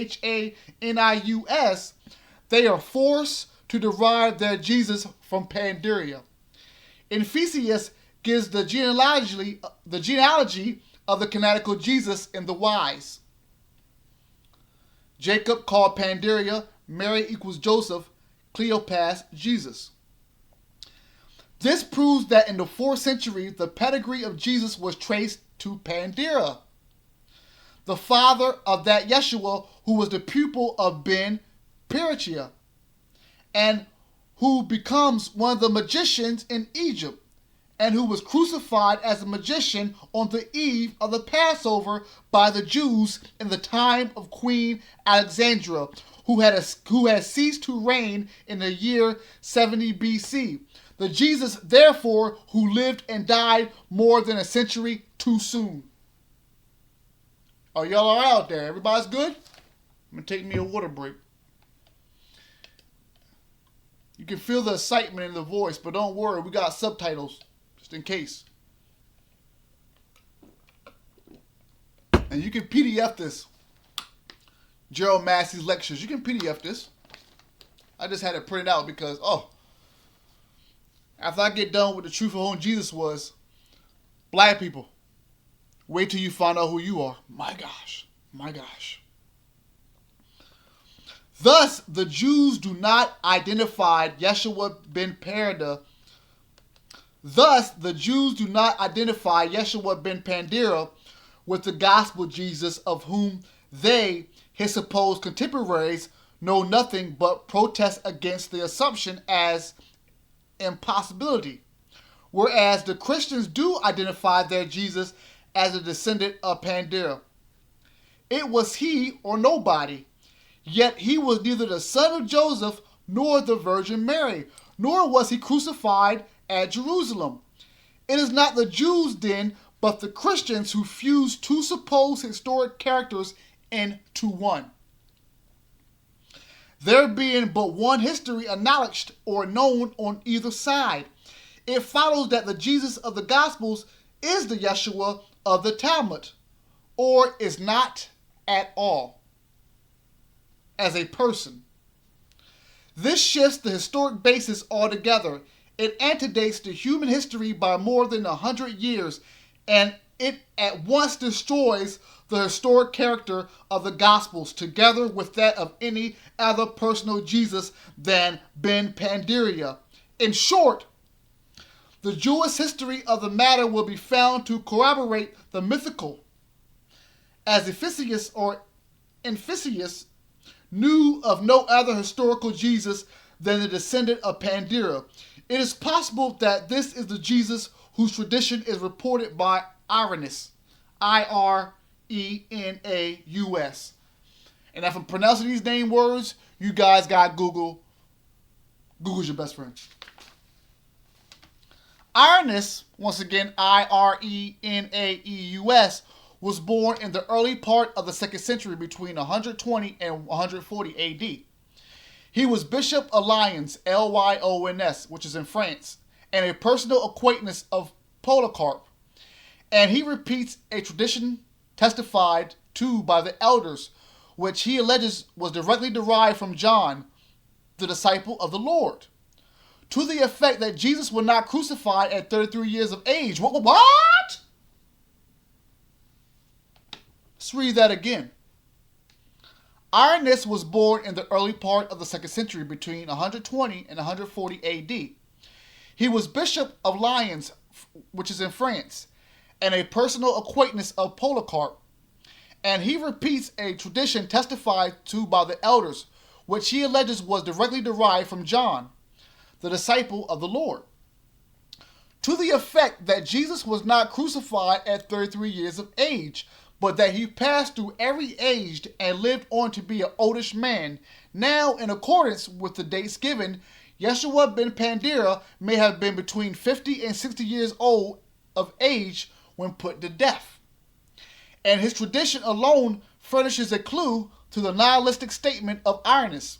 they are forced to derive their Jesus from Pandira. Ephesius gives the genealogy of the canonical Jesus in the Wise. Jacob called Pandira, Mary equals Joseph, Cleopas, Jesus. This proves that in the 4th century, the pedigree of Jesus was traced to Pandira, the father of that Yeshua who was the pupil of Ben Perichia, and who becomes one of the magicians in Egypt, and who was crucified as a magician on the eve of the Passover by the Jews in the time of Queen Alexandra, who had ceased to reign in the year 70 BC. The Jesus, therefore, who lived and died more than a century too soon. Oh, y'all are out there. Everybody's good? I'm going to take me a water break. You can feel the excitement in the voice, but don't worry, we got subtitles. Just in case. And you can PDF this. Gerald Massey's lectures. You can PDF this. I just had it printed out because, after I get done with the truth of who Jesus was, black people, wait till you find out who you are. My gosh. My gosh. Thus, the Jews do not identify Yeshua ben Pandera. With the gospel Jesus, of whom they, his supposed contemporaries, know nothing but protest against the assumption as impossibility. Whereas the Christians do identify their Jesus as a descendant of Pandera. It was he or nobody. Yet he was neither the son of Joseph nor the Virgin Mary, nor was he crucified at Jerusalem. It is not the Jews then, but the Christians who fuse two supposed historic characters into one. There being but one history acknowledged or known on either side, it follows that the Jesus of the Gospels is the Yeshua of the Talmud, or is not at all, as a person. This shifts the historic basis altogether. It antedates the human history by more than 100 years, and it at once destroys the historic character of the Gospels, together with that of any other personal Jesus than Ben Pandera. In short, the Jewish history of the matter will be found to corroborate the mythical, as Ephesus knew of no other historical Jesus than the descendant of Pandera. It is possible that this is the Jesus whose tradition is reported by Irenaeus, Irenaeus. And if I'm pronouncing these name words, you guys got Google. Google's your best friend. Irenaeus, once again, Irenaeus, was born in the early part of the 2nd century between 120 and 140 AD. He was Bishop of Lyons, Lyons, which is in France, and a personal acquaintance of Polycarp. And he repeats a tradition testified to by the elders, which he alleges was directly derived from John, the disciple of the Lord, to the effect that Jesus was not crucified at 33 years of age. What? Let's read that again. Irenaeus was born in the early part of the 2nd century between 120 and 140 AD. He was Bishop of Lyons, which is in France, and a personal acquaintance of Polycarp. And he repeats a tradition testified to by the elders, which he alleges was directly derived from John, the disciple of the Lord, to the effect that Jesus was not crucified at 33 years of age, but that he passed through every age and lived on to be an oldish man. Now, in accordance with the dates given, Yeshua ben Pandera may have been between 50 and 60 years old of age when put to death. And his tradition alone furnishes a clue to the nihilistic statement of Irenaeus.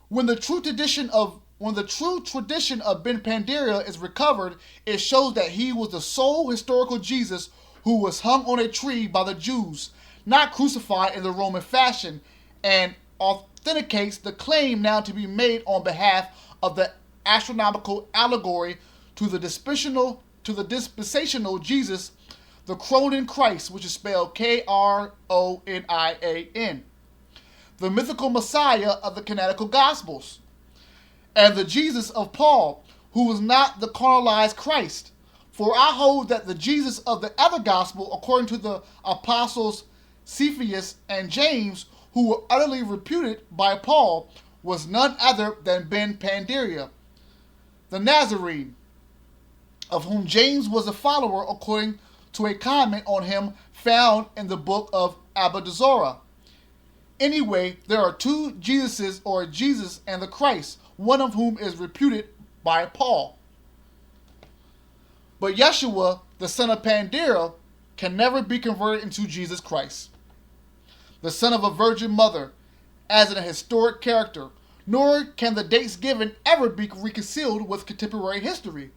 When the true tradition of Ben Pandera is recovered, it shows that he was the sole historical Jesus who was hung on a tree by the Jews, not crucified in the Roman fashion, and authenticates the claim now to be made on behalf of the astronomical allegory to the dispensational Jesus, the Cronin Christ, which is spelled Kronian, the mythical Messiah of the canonical Gospels, and the Jesus of Paul, who was not the carnalized Christ. For I hold that the Jesus of the other gospel, according to the apostles Cephas and James, who were utterly reputed by Paul, was none other than Ben Pandera, the Nazarene, of whom James was a follower, according to a comment on him found in the book of Abadazora. Anyway, there are two Jesuses, or Jesus and the Christ, one of whom is reputed by Paul. But Yeshua, the son of Pandera, can never be converted into Jesus Christ, the son of a virgin mother, as a historic character, nor can the dates given ever be reconciled with contemporary history.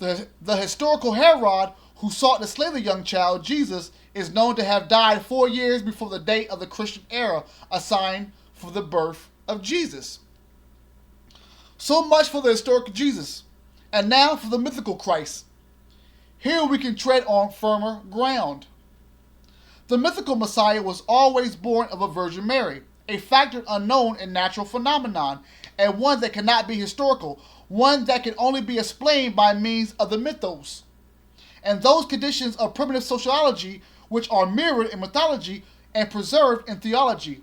The historical Herod, who sought to slay the young child Jesus, is known to have died 4 years before the date of the Christian era assigned for the birth of Jesus. So much for the historical Jesus. And now for the mythical Christ. Here we can tread on firmer ground. The mythical Messiah was always born of a Virgin Mary, a factor unknown in natural phenomenon, and one that cannot be historical, one that can only be explained by means of the mythos. And those conditions of primitive sociology which are mirrored in mythology and preserved in theology.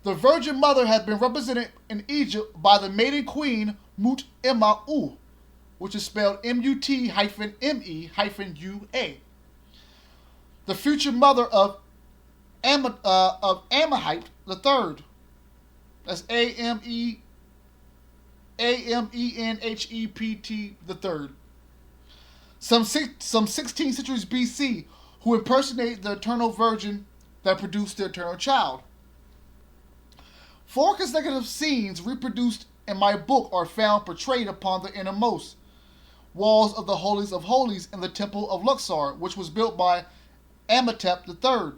The Virgin Mother has been represented in Egypt by the maiden queen Mut-Emma-U, which is spelled M-U-T-M-E-U-A. The future mother of Amenhotep III. That's Amenhotep III. Some 16 centuries BC, who impersonate the eternal virgin that produced the eternal child. 4 consecutive scenes reproduced in my book are found portrayed upon the innermost walls of the Holies of Holies in the Temple of Luxor, which was built by Amenhotep III,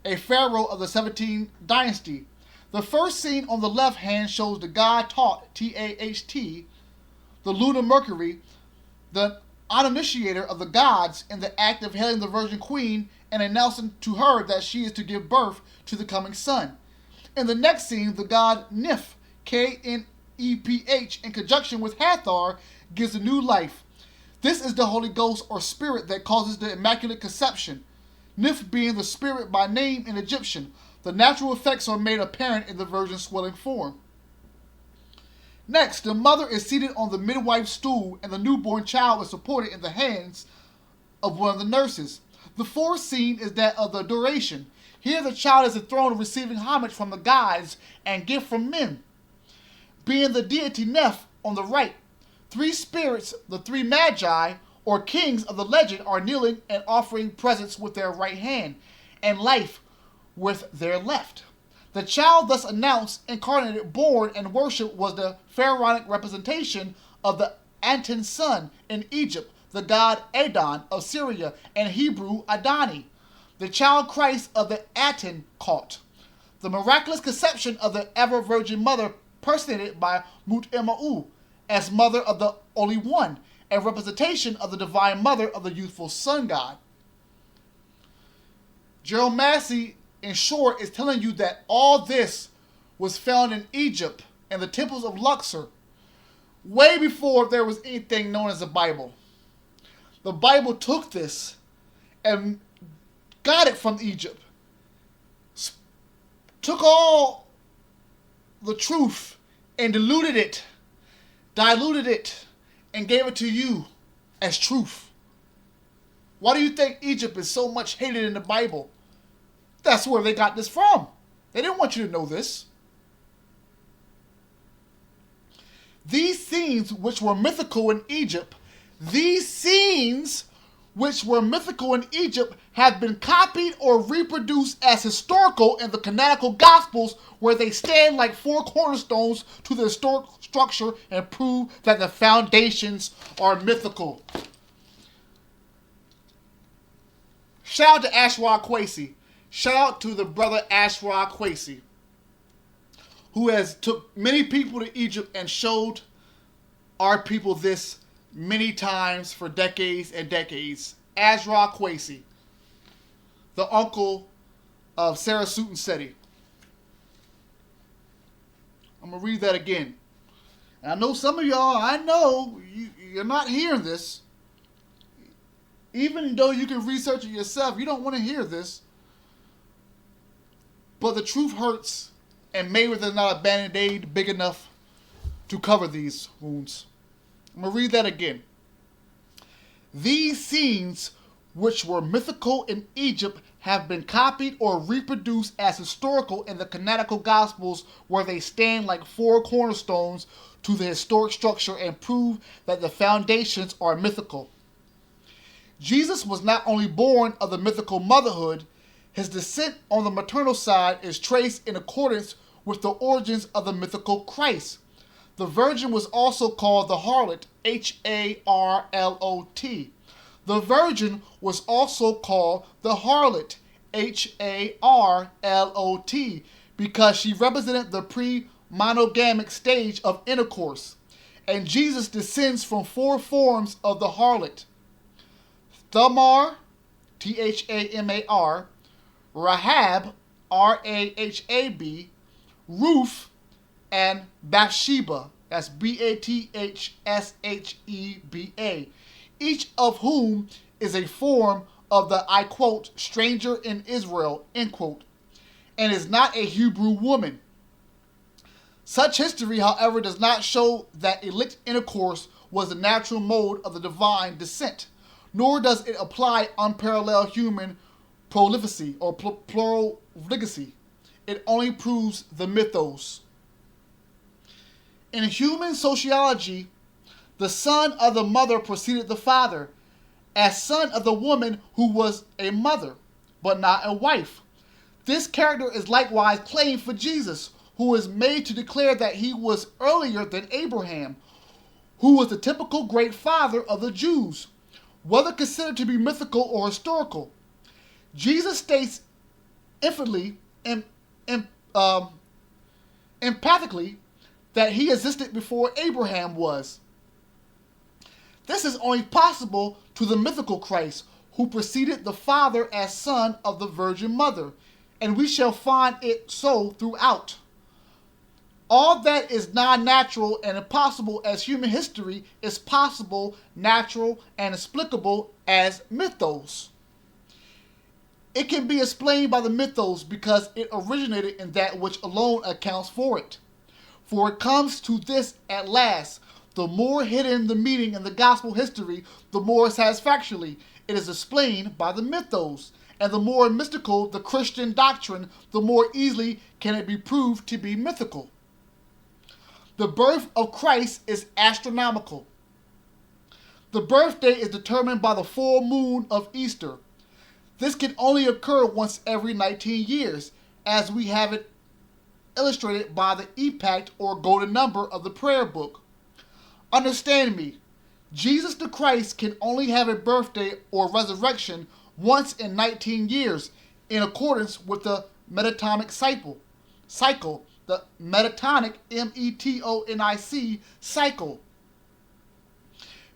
a pharaoh of the 17th dynasty. The first scene on the left hand shows the god Taht, T-A-H-T, the lunar Mercury, the uninitiator of the gods, in the act of hailing the Virgin Queen and announcing to her that she is to give birth to the coming son. In the next scene, the god Niph, K-N-E-P-H, in conjunction with Hathor, gives a new life. This is the Holy Ghost or Spirit that causes the Immaculate Conception, Niph being the spirit by name in Egyptian. The natural effects are made apparent in the Virgin's swelling form. Next, the mother is seated on the midwife's stool and the newborn child is supported in the hands of one of the nurses. The fourth scene is that of the adoration. Here the child is enthroned receiving homage from the gods and gift from men, being the deity Neph on the right. 3 spirits, the 3 magi, or kings of the legend, are kneeling and offering presents with their right hand, and life with their left. The child thus announced, incarnated, born, and worshipped was the pharaonic representation of the Aten sun in Egypt, the god Adon of Syria, and Hebrew Adoni, the child Christ of the Aten cult. The miraculous conception of the ever-Virgin Mother personated by Mut-Emma-U as mother of the Only One, a representation of the Divine Mother of the youthful sun god. Gerald Massey, in short, is telling you that all this was found in Egypt and the temples of Luxor way before there was anything known as the Bible. The Bible took this and got it from Egypt, took all the truth and diluted it, diluted it, and gave it to you as truth. Why do you think Egypt is so much hated in the Bible? That's where they got this from. They didn't want you to know this. These scenes which were mythical in Egypt, have been copied or reproduced as historical in the canonical Gospels, where they stand like 4 cornerstones to the historic structure and prove that the foundations are mythical. Shout out to Ashra Kwesi. Shout out to the brother Ashra Kwesi, who has took many people to Egypt and showed our people this many times for decades and decades. Ashra Kwesi, the uncle of Sarah Sutton Seti. I'm going to read that again. And I know some of y'all, you're not hearing this. Even though you can research it yourself, you don't want to hear this. But the truth hurts, and maybe there's not a band-aid big enough to cover these wounds. I'm going to read that again. These scenes, which were mythical in Egypt, have been copied or reproduced as historical in the canonical Gospels, where they stand like 4 cornerstones to the historic structure and prove that the foundations are mythical. Jesus was not only born of the mythical motherhood, his descent on the maternal side is traced in accordance with the origins of the mythical Christ. The Virgin was also called the Harlot, H-A-R-L-O-T. The Virgin was also called the Harlot, H-A-R-L-O-T, because she represented the monogamic stage of intercourse, and Jesus descends from 4 forms of the harlot: Thamar, Thamar, Rahab, Rahab, Ruth, and Bathsheba, that's Bathsheba, each of whom is a form of the, I quote, stranger in Israel, end quote, and is not a Hebrew woman. Such history, however, does not show that illicit intercourse was the natural mode of the divine descent, nor does it apply unparalleled human prolificacy or pluralicacy. It only proves the mythos. In human sociology, the son of the mother preceded the father, as son of the woman who was a mother, but not a wife. This character is likewise claimed for Jesus, who is made to declare that he was earlier than Abraham, who was the typical great father of the Jews, whether considered to be mythical or historical. Jesus states emphatically that he existed before Abraham was. This is only possible to the mythical Christ, who preceded the Father as son of the Virgin Mother, and we shall find it so throughout. All that is non-natural and impossible as human history is possible, natural, and explicable as mythos. It can be explained by the mythos because it originated in that which alone accounts for it. For it comes to this at last: the more hidden the meaning in the gospel history, the more satisfactorily it is explained by the mythos, and the more mystical the Christian doctrine, the more easily can it be proved to be mythical. The birth of Christ is astronomical. The birthday is determined by the full moon of Easter. This can only occur once every 19 years, as we have it illustrated by the epoch or golden number of the prayer book. Understand me, Jesus the Christ can only have a birthday or resurrection once in 19 years in accordance with the metatonic cycle, the metatonic, metonic cycle,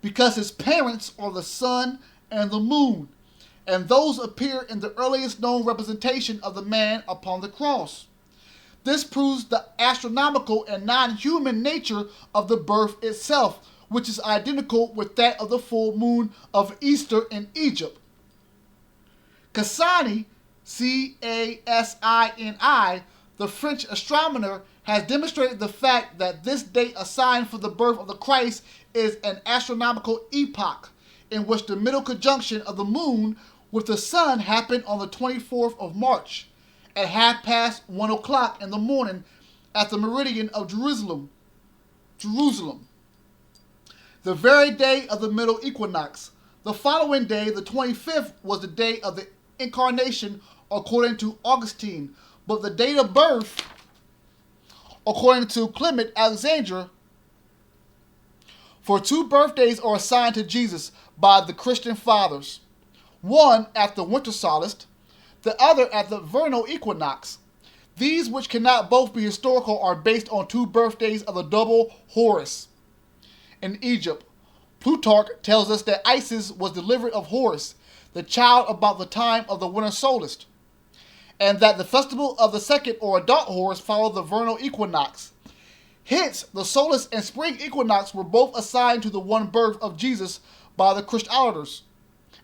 because his parents are the sun and the moon, and those appear in the earliest known representation of the man upon the cross. This proves the astronomical and non-human nature of the birth itself, which is identical with that of the full moon of Easter in Egypt. Cassini, Casini, the French astronomer, has demonstrated the fact that this date assigned for the birth of the Christ is an astronomical epoch, in which the middle conjunction of the moon with the sun happened on the 24th of March, at 1:30 in the morning at the meridian of Jerusalem, the very day of the middle equinox. The following day, the 25th, was the day of the incarnation according to Augustine, but the date of birth, according to Clement Alexander, for 2 birthdays are assigned to Jesus by the Christian fathers, one at the winter solstice, the other at the vernal equinox. These, which cannot both be historical, are based on 2 birthdays of the double Horus. In Egypt, Plutarch tells us that Isis was delivered of Horus, the child, about the time of the winter solstice, and that the festival of the second or adult Horus followed the vernal equinox. Hence, the solstice and spring equinox were both assigned to the one birth of Jesus by the Christologers.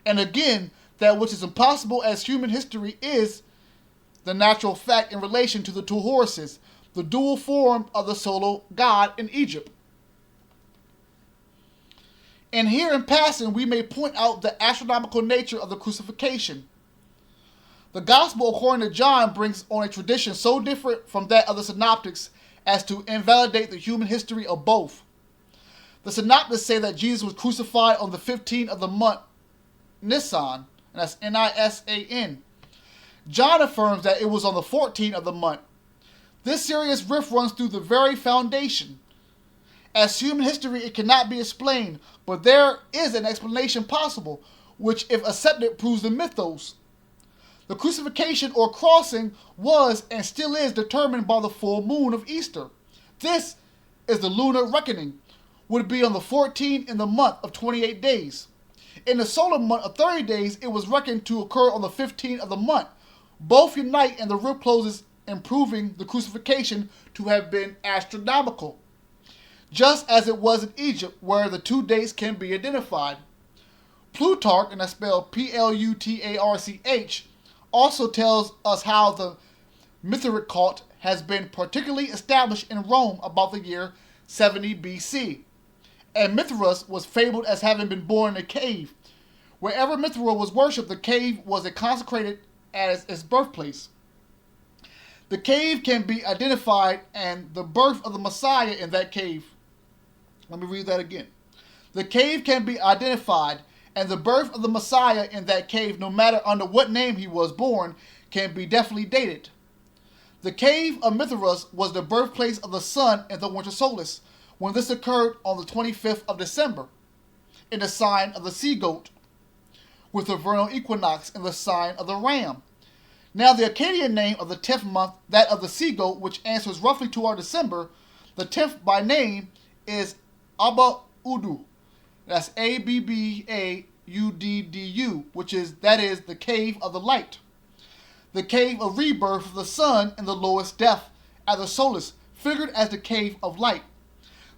And again, that which is impossible as human history is the natural fact in relation to the 2 Horuses, the dual form of the solar god in Egypt. And here in passing, we may point out the astronomical nature of the crucifixion. The Gospel, according to John, brings on a tradition so different from that of the Synoptics as to invalidate the human history of both. The Synoptics say that Jesus was crucified on the 15th of the month Nisan, and that's Nisan. John affirms that it was on the 14th of the month. This serious rift runs through the very foundation. As human history, it cannot be explained, but there is an explanation possible, which, if accepted, proves the mythos. The crucifixion or crossing was and still is determined by the full moon of Easter. This is the lunar reckoning, would be on the 14th in the month of 28 days. In the solar month of 30 days, it was reckoned to occur on the 15th of the month. Both unite and the rib closes, improving the crucifixion to have been astronomical, just as it was in Egypt, where the two dates can be identified. Plutarch, and that's spelled Plutarch, also tells us how the Mythical cult has been particularly established in Rome about the year 70 BC. And Mithras was fabled as having been born in a cave. Wherever Mithra was worshipped, the cave was consecrated as its birthplace. The cave can be identified and the birth of the Messiah in that cave. Let me read that again. The cave can be identified and the birth of the Messiah in that cave, no matter under what name he was born, can be definitely dated. The cave of Mithras was the birthplace of the sun in the winter solstice, when this occurred on the 25th of December, in the sign of the sea goat, with the vernal equinox in the sign of the ram. Now the Akkadian name of the 10th month, that of the sea goat, which answers roughly to our December, the 10th by name is Abba Udu. That's Abbaudu, which is the cave of the light. The cave of rebirth of the sun in the lowest depth, at the solstice, figured as the cave of light.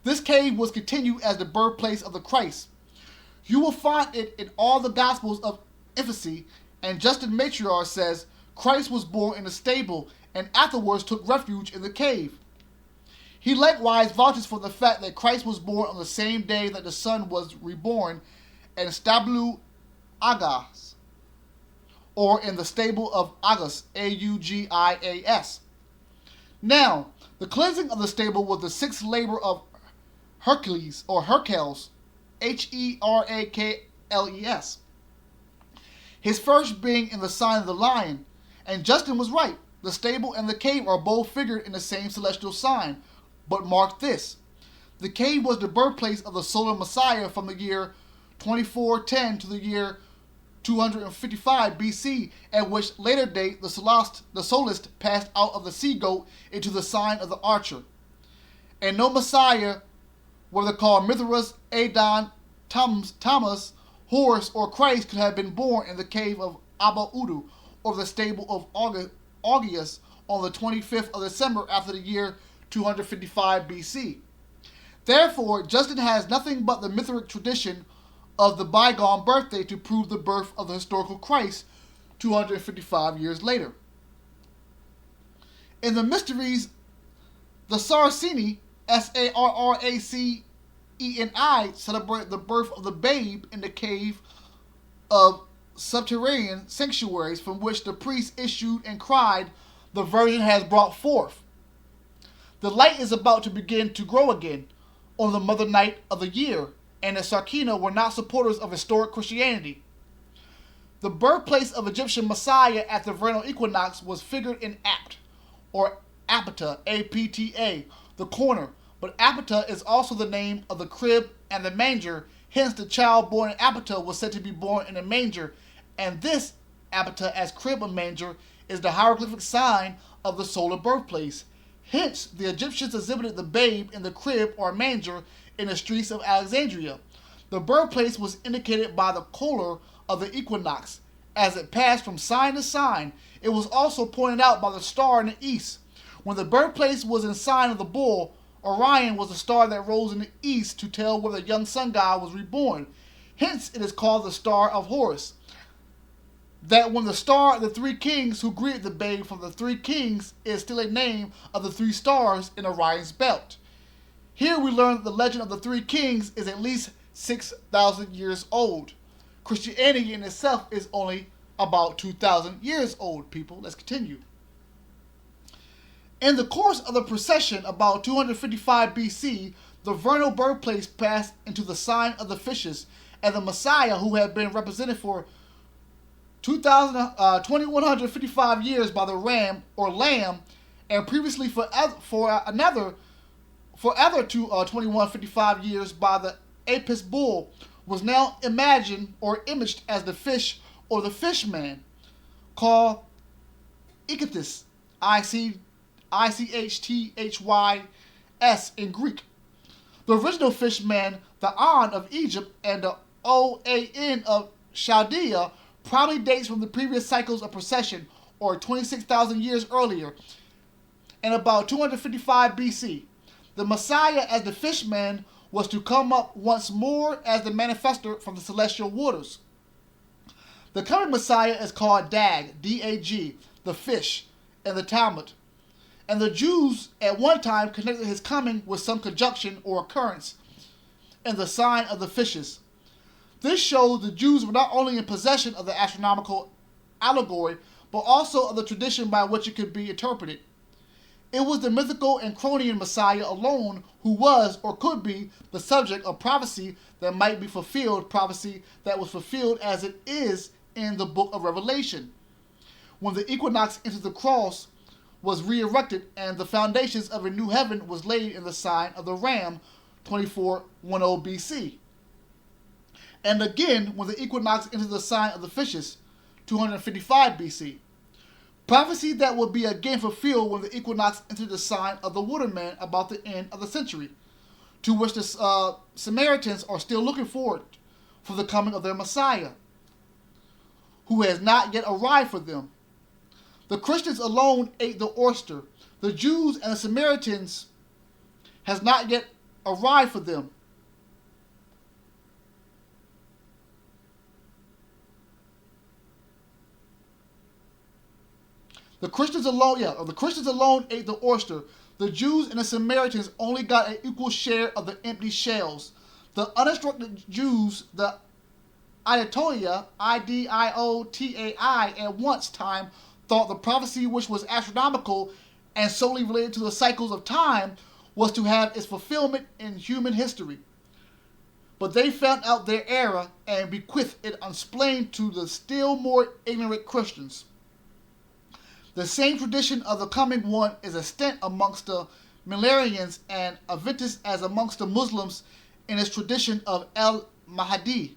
This cave was continued as the birthplace of the Christ. You will find it in all the Gospels of infancy, and Justin Matriarch says Christ was born in a stable and afterwards took refuge in the cave. He likewise vouches for the fact that Christ was born on the same day that the sun was reborn in Stablu Agas, or in the stable of Agas, Augias. Now, the cleansing of the stable was the sixth labor of Hercules, or Hercules, Herakles. His first being in the sign of the lion, and Justin was right. The stable and the cave are both figured in the same celestial sign, but mark this. The cave was the birthplace of the solar Messiah from the year 2410 to the year 255 BC, at which later date the solist passed out of the sea goat into the sign of the archer. And no Messiah, whether called Mithras, Adon, Thomas, Horus, or Christ, could have been born in the cave of Abba Udu, or the stable of Augias, on the 25th of December after the year 255 BC. Therefore, Justin has nothing but the mythic tradition of the bygone birthday to prove the birth of the historical Christ 255 years later. In the mysteries, the Saraceni, Sarraceni, celebrate the birth of the babe in the cave of subterranean sanctuaries from which the priest issued and cried, "The Virgin has brought forth." The light is about to begin to grow again on the mother night of the year, and the Sarkina were not supporters of historic Christianity. The birthplace of Egyptian Messiah at the vernal equinox was figured in Apt, or Apata, Apta, the corner, but Apata is also the name of the crib and the manger, hence the child born in Apata was said to be born in a manger, and this Apata as crib or manger is the hieroglyphic sign of the solar birthplace. Hence, the Egyptians exhibited the babe in the crib or manger in the streets of Alexandria. The birthplace was indicated by the color of the equinox. As it passed from sign to sign, it was also pointed out by the star in the east. When the birthplace was in sign of the bull, Orion was the star that rose in the east to tell where the young sun god was reborn. Hence, it is called the Star of Horus. That when the star of the three kings who greeted the babe from the three kings is still a name of the three stars in Orion's belt. Here we learn that the legend of the three kings is at least 6,000 years old. Christianity in itself is only about 2,000 years old, people. Let's continue. In the course of the procession, about 255 BC, the vernal birthplace passed into the sign of the fishes, and the Messiah, who had been represented for 2155 years by the ram or lamb, and previously for other 2155 years by the Apis bull, was now imagined or imaged as the fish or the fishman, called Ichthys, Ichthyes, S in Greek. The original fishman, the An of Egypt, and the Oan of Chaldea probably dates from the previous cycles of procession, or 26,000 years earlier, and about 255 BC. The Messiah as the fishman was to come up once more as the manifestor from the celestial waters. The coming Messiah is called Dag, D-A-G, the fish, in the Talmud. And the Jews at one time connected his coming with some conjunction or occurrence in the sign of the fishes. This showed the Jews were not only in possession of the astronomical allegory, but also of the tradition by which it could be interpreted. It was the mythical and Cronian Messiah alone who was, or could be, the subject of prophecy that might be fulfilled, prophecy that was fulfilled as it is in the book of Revelation. When the equinox into the cross was re-erected and the foundations of a new heaven was laid in the sign of the ram, 2410 BC. And again, when the equinox into the sign of the fishes, 255 BC. Prophecy that will be again fulfilled when the equinox entered the sign of the waterman about the end of the century, to which the Samaritans are still looking forward for the coming of their Messiah, who has not yet arrived for them. The Christians alone ate the oyster. The Jews and the Samaritans has not yet arrived for them. The Christians alone ate the oyster. The Jews and the Samaritans only got an equal share of the empty shells. The uninstructed Jews, the Idiotai, I-D-I-O-T-A-I, at once time thought the prophecy, which was astronomical and solely related to the cycles of time, was to have its fulfillment in human history. But they found out their error and bequeathed it unsplained to the still more ignorant Christians. The same tradition of the coming one is extant amongst the Milarians and Adventists as amongst the Muslims in its tradition of El-Mahdi,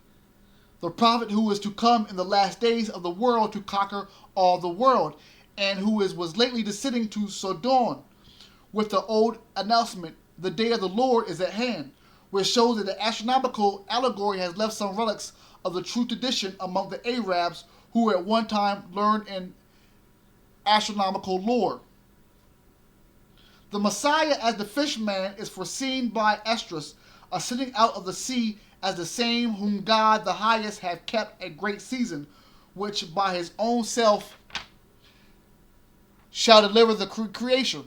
the prophet who is to come in the last days of the world to conquer all the world, and who was lately descending to Sodom with the old announcement, the day of the Lord is at hand, which shows that the astronomical allegory has left some relics of the true tradition among the Arabs who at one time learned in astronomical lore. The Messiah as the fishman is foreseen by Esdras ascending out of the sea as the same whom God the highest hath kept a great season, which by his own self shall deliver the creature.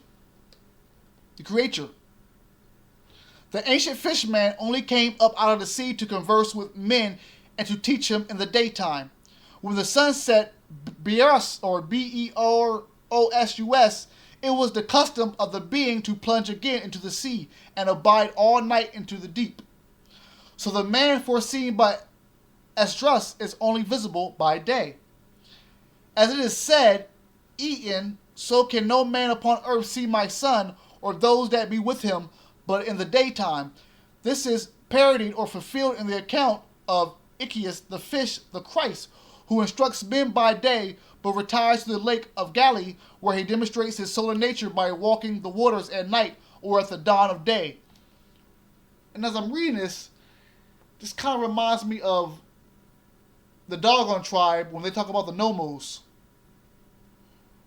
The ancient fishman only came up out of the sea to converse with men and to teach him in the daytime. When the sun set, Beros, or Berosus, it was the custom of the being to plunge again into the sea and abide all night into the deep. So the man foreseen by Esdras is only visible by day. As it is said, Eaten, so can no man upon earth see my son, or those that be with him, but in the daytime. This is parodied or fulfilled in the account of Ichthys, the fish, the Christ, who instructs men by day, but retires to the lake of Galilee, where he demonstrates his solar nature by walking the waters at night or at the dawn of day. And as I'm reading this kind of reminds me of the Dogon tribe when they talk about the Nomos,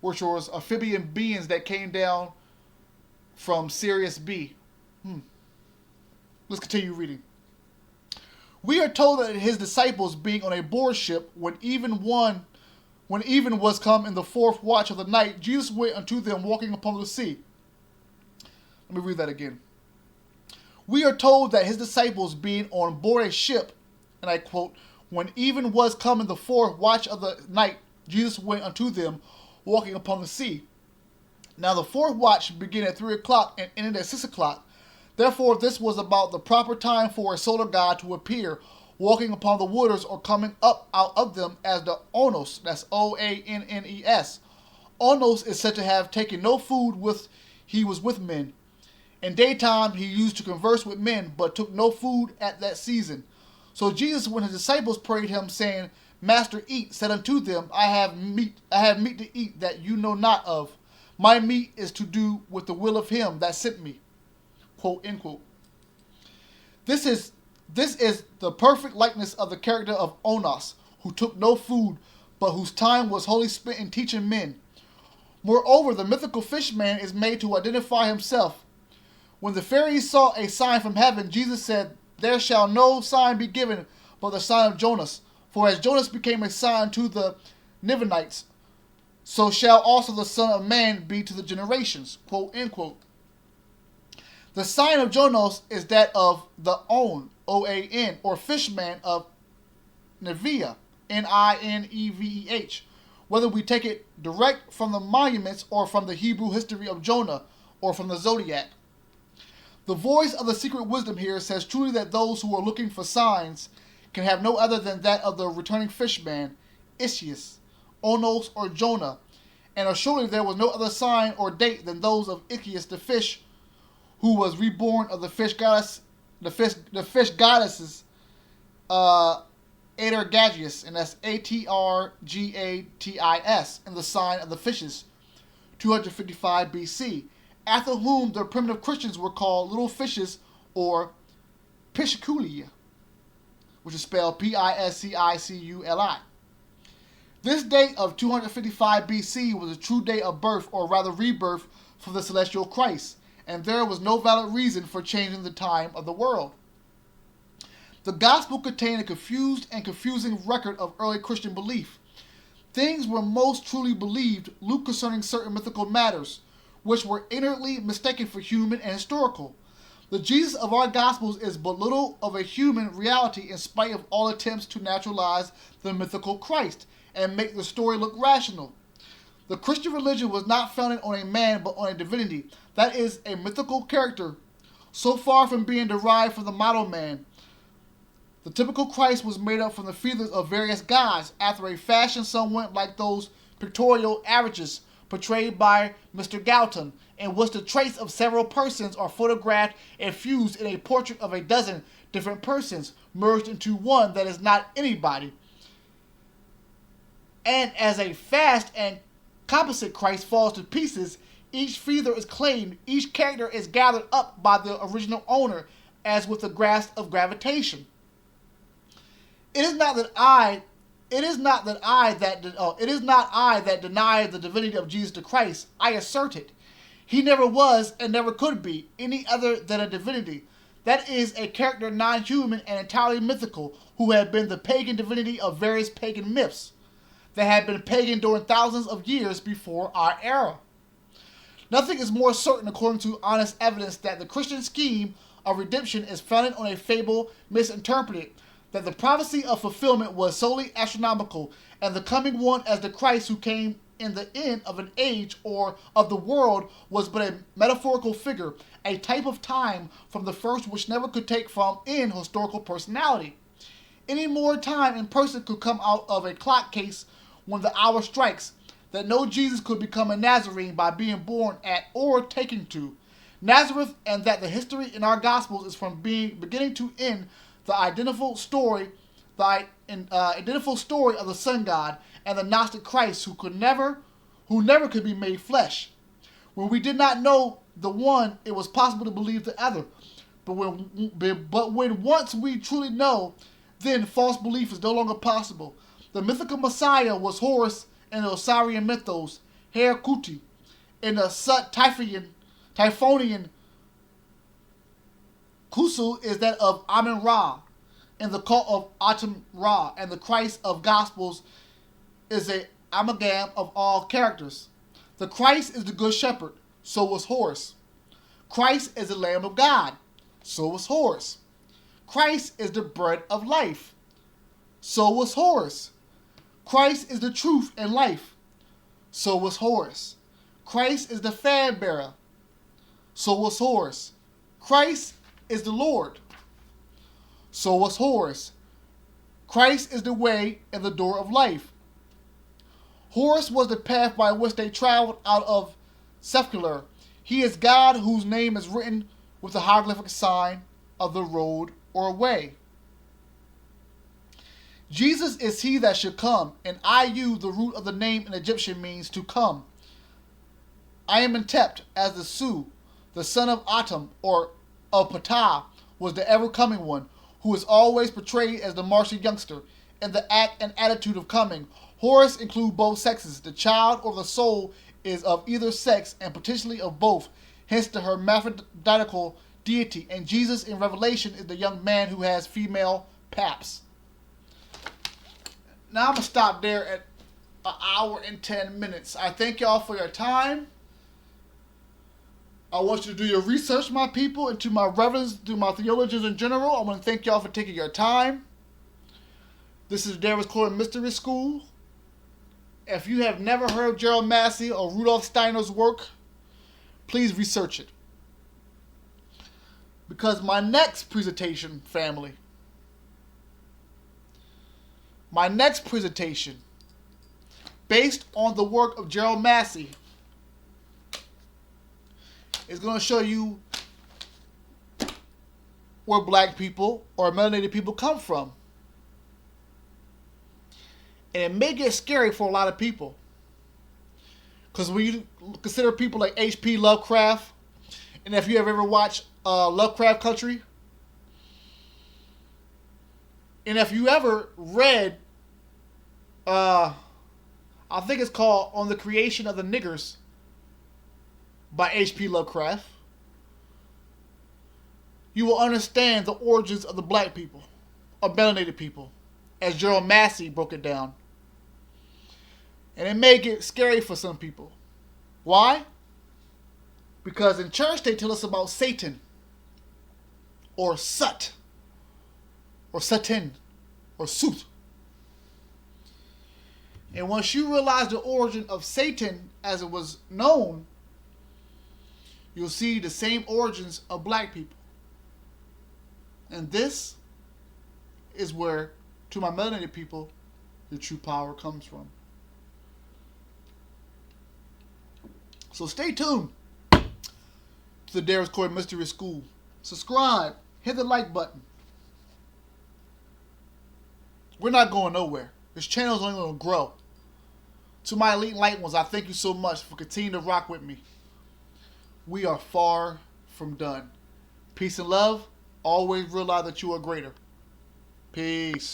which was amphibian beings that came down from Sirius B. Let's continue reading. We are told that his disciples, being on a board ship, when even was come in the fourth watch of the night, Jesus went unto them walking upon the sea. Let me read that again. We are told that his disciples, being on board a ship, and I quote, when even was come in the fourth watch of the night, Jesus went unto them walking upon the sea. Now the fourth watch began at 3 o'clock and ended at 6 o'clock. Therefore this was about the proper time for a solar god to appear, walking upon the waters or coming up out of them as the Onos, that's O-A-N-N-E-S. Onos is said to have taken no food he was with men. In daytime he used to converse with men, but took no food at that season. So Jesus, when his disciples prayed him, saying, Master, eat, said unto them, I have meat to eat that you know not of. My meat is to do with the will of him that sent me. quote, end quote. This is the perfect likeness of the character of Onos, who took no food, but whose time was wholly spent in teaching men. Moreover, the mythical fishman is made to identify himself. When the Pharisees saw a sign from heaven, Jesus said, "There shall no sign be given but the sign of Jonas. For as Jonas became a sign to the Ninevites, so shall also the Son of Man be to the generations." Quote, end quote. The sign of Jonas is that of the On, O-A-N, or fishman of Nineveh, Nineveh, whether we take it direct from the monuments or from the Hebrew history of Jonah or from the zodiac. The voice of the secret wisdom here says truly that those who are looking for signs can have no other than that of the returning fishman, Ischias, Onos, or Jonah, and assuredly there was no other sign or date than those of Ichthys the fish, who was reborn of the fish goddess, the fish goddesses, Atergatis, and that's Atrgatis, in the sign of the fishes, 255 BC, after whom the primitive Christians were called little fishes, or Pisciculi, which is spelled Pisciculi. This date of 255 BC was a true date of birth, or rather rebirth, for the celestial Christ, and there was no valid reason for changing the time of the world. The gospel contained a confused and confusing record of early Christian belief. Things were most truly believed, Luke, concerning certain mythical matters, which were ignorantly mistaken for human and historical. The Jesus of our Gospels is but little of a human reality in spite of all attempts to naturalize the mythical Christ and make the story look rational. The Christian religion was not founded on a man but on a divinity, that is, a mythical character, so far from being derived from the model man. The typical Christ was made up from the feathers of various gods, after a fashion somewhat like those pictorial averages portrayed by Mr. Galton, in which the traits of several persons are photographed and fused in a portrait of a dozen different persons, merged into one that is not anybody. And as a fast and composite Christ falls to pieces, each feather is claimed, each character is gathered up by the original owner, as with the grasp of gravitation. It is not I that deny the divinity of Jesus the Christ. I assert it. He never was and never could be any other than a divinity. That is, a character non-human and entirely mythical, who had been the pagan divinity of various pagan myths that had been pagan during thousands of years before our era. Nothing is more certain, according to honest evidence, that the Christian scheme of redemption is founded on a fable misinterpreted, that the prophecy of fulfillment was solely astronomical, and the coming one as the Christ who came in the end of an age or of the world was but a metaphorical figure, a type of time from the first which never could take from in historical personality. Any more time and person could come out of a clock case when the hour strikes, that no Jesus could become a Nazarene by being born at or taken to Nazareth, and that the history in our Gospels is from beginning to end the identical story of the sun god and the Gnostic Christ who never could be made flesh. When we did not know the one, it was possible to believe the other. But when once we truly know, then false belief is no longer possible. The mythical Messiah was Horus in the Osirian mythos, Herkuti in the Typhonian. Kusul is that of Amun-Ra in the cult of Atum-Ra, and the Christ of Gospels is an amalgam of all characters. The Christ is the Good Shepherd, so was Horus. Christ is the Lamb of God, so was Horus. Christ is the bread of life, so was Horus. Christ is the truth and life, so was Horus. Christ is the fan bearer, so was Horus. Christ is the Lord, so was Horus. Christ is the way and the door of life. Horus was the path by which they traveled out of Sepulchre. He is God whose name is written with the hieroglyphic sign of the road or way. Jesus is he that should come, and Iu, the root of the name in Egyptian, means to come. I am Intept as the Su, the son of Atum, or of Ptah was the ever-coming one, who is always portrayed as the Martian youngster in the act and attitude of coming. Horus include both sexes. The child or the soul is of either sex and potentially of both, hence the hermaphroditical deity. And Jesus in Revelation is the young man who has female paps. Now I'm going to stop there at an hour and 10 minutes. I thank y'all for your time. I want you to do your research, my people, and to my reverends, to my theologians in general, I want to thank y'all for taking your time. This is DarusCorbin Mystery School. If you have never heard of Gerald Massey or Rudolf Steiner's work, please research it. Because my next presentation, family, based on the work of Gerald Massey, is going to show you where black people or melanated people come from. And it may get scary for a lot of people. Because when you consider people like H.P. Lovecraft, and if you have ever watched Lovecraft Country, and if you ever read, I think it's called On the Creation of the Niggers by H.P. Lovecraft, you will understand the origins of the black people, of melanated people, as Gerald Massey broke it down. And it may get scary for some people. Why? Because in church they tell us about Satan, or Sut, or Satan, or Sut. And once you realize the origin of Satan as it was known, you'll see the same origins of black people. And this is where, to my melanated people, the true power comes from. So stay tuned to the DarusCorbin Mystery School. Subscribe. Hit the like button. We're not going nowhere. This channel is only going to grow. To my elite light ones, I thank you so much for continuing to rock with me. We are far from done. Peace and love. Always realize that you are greater. Peace.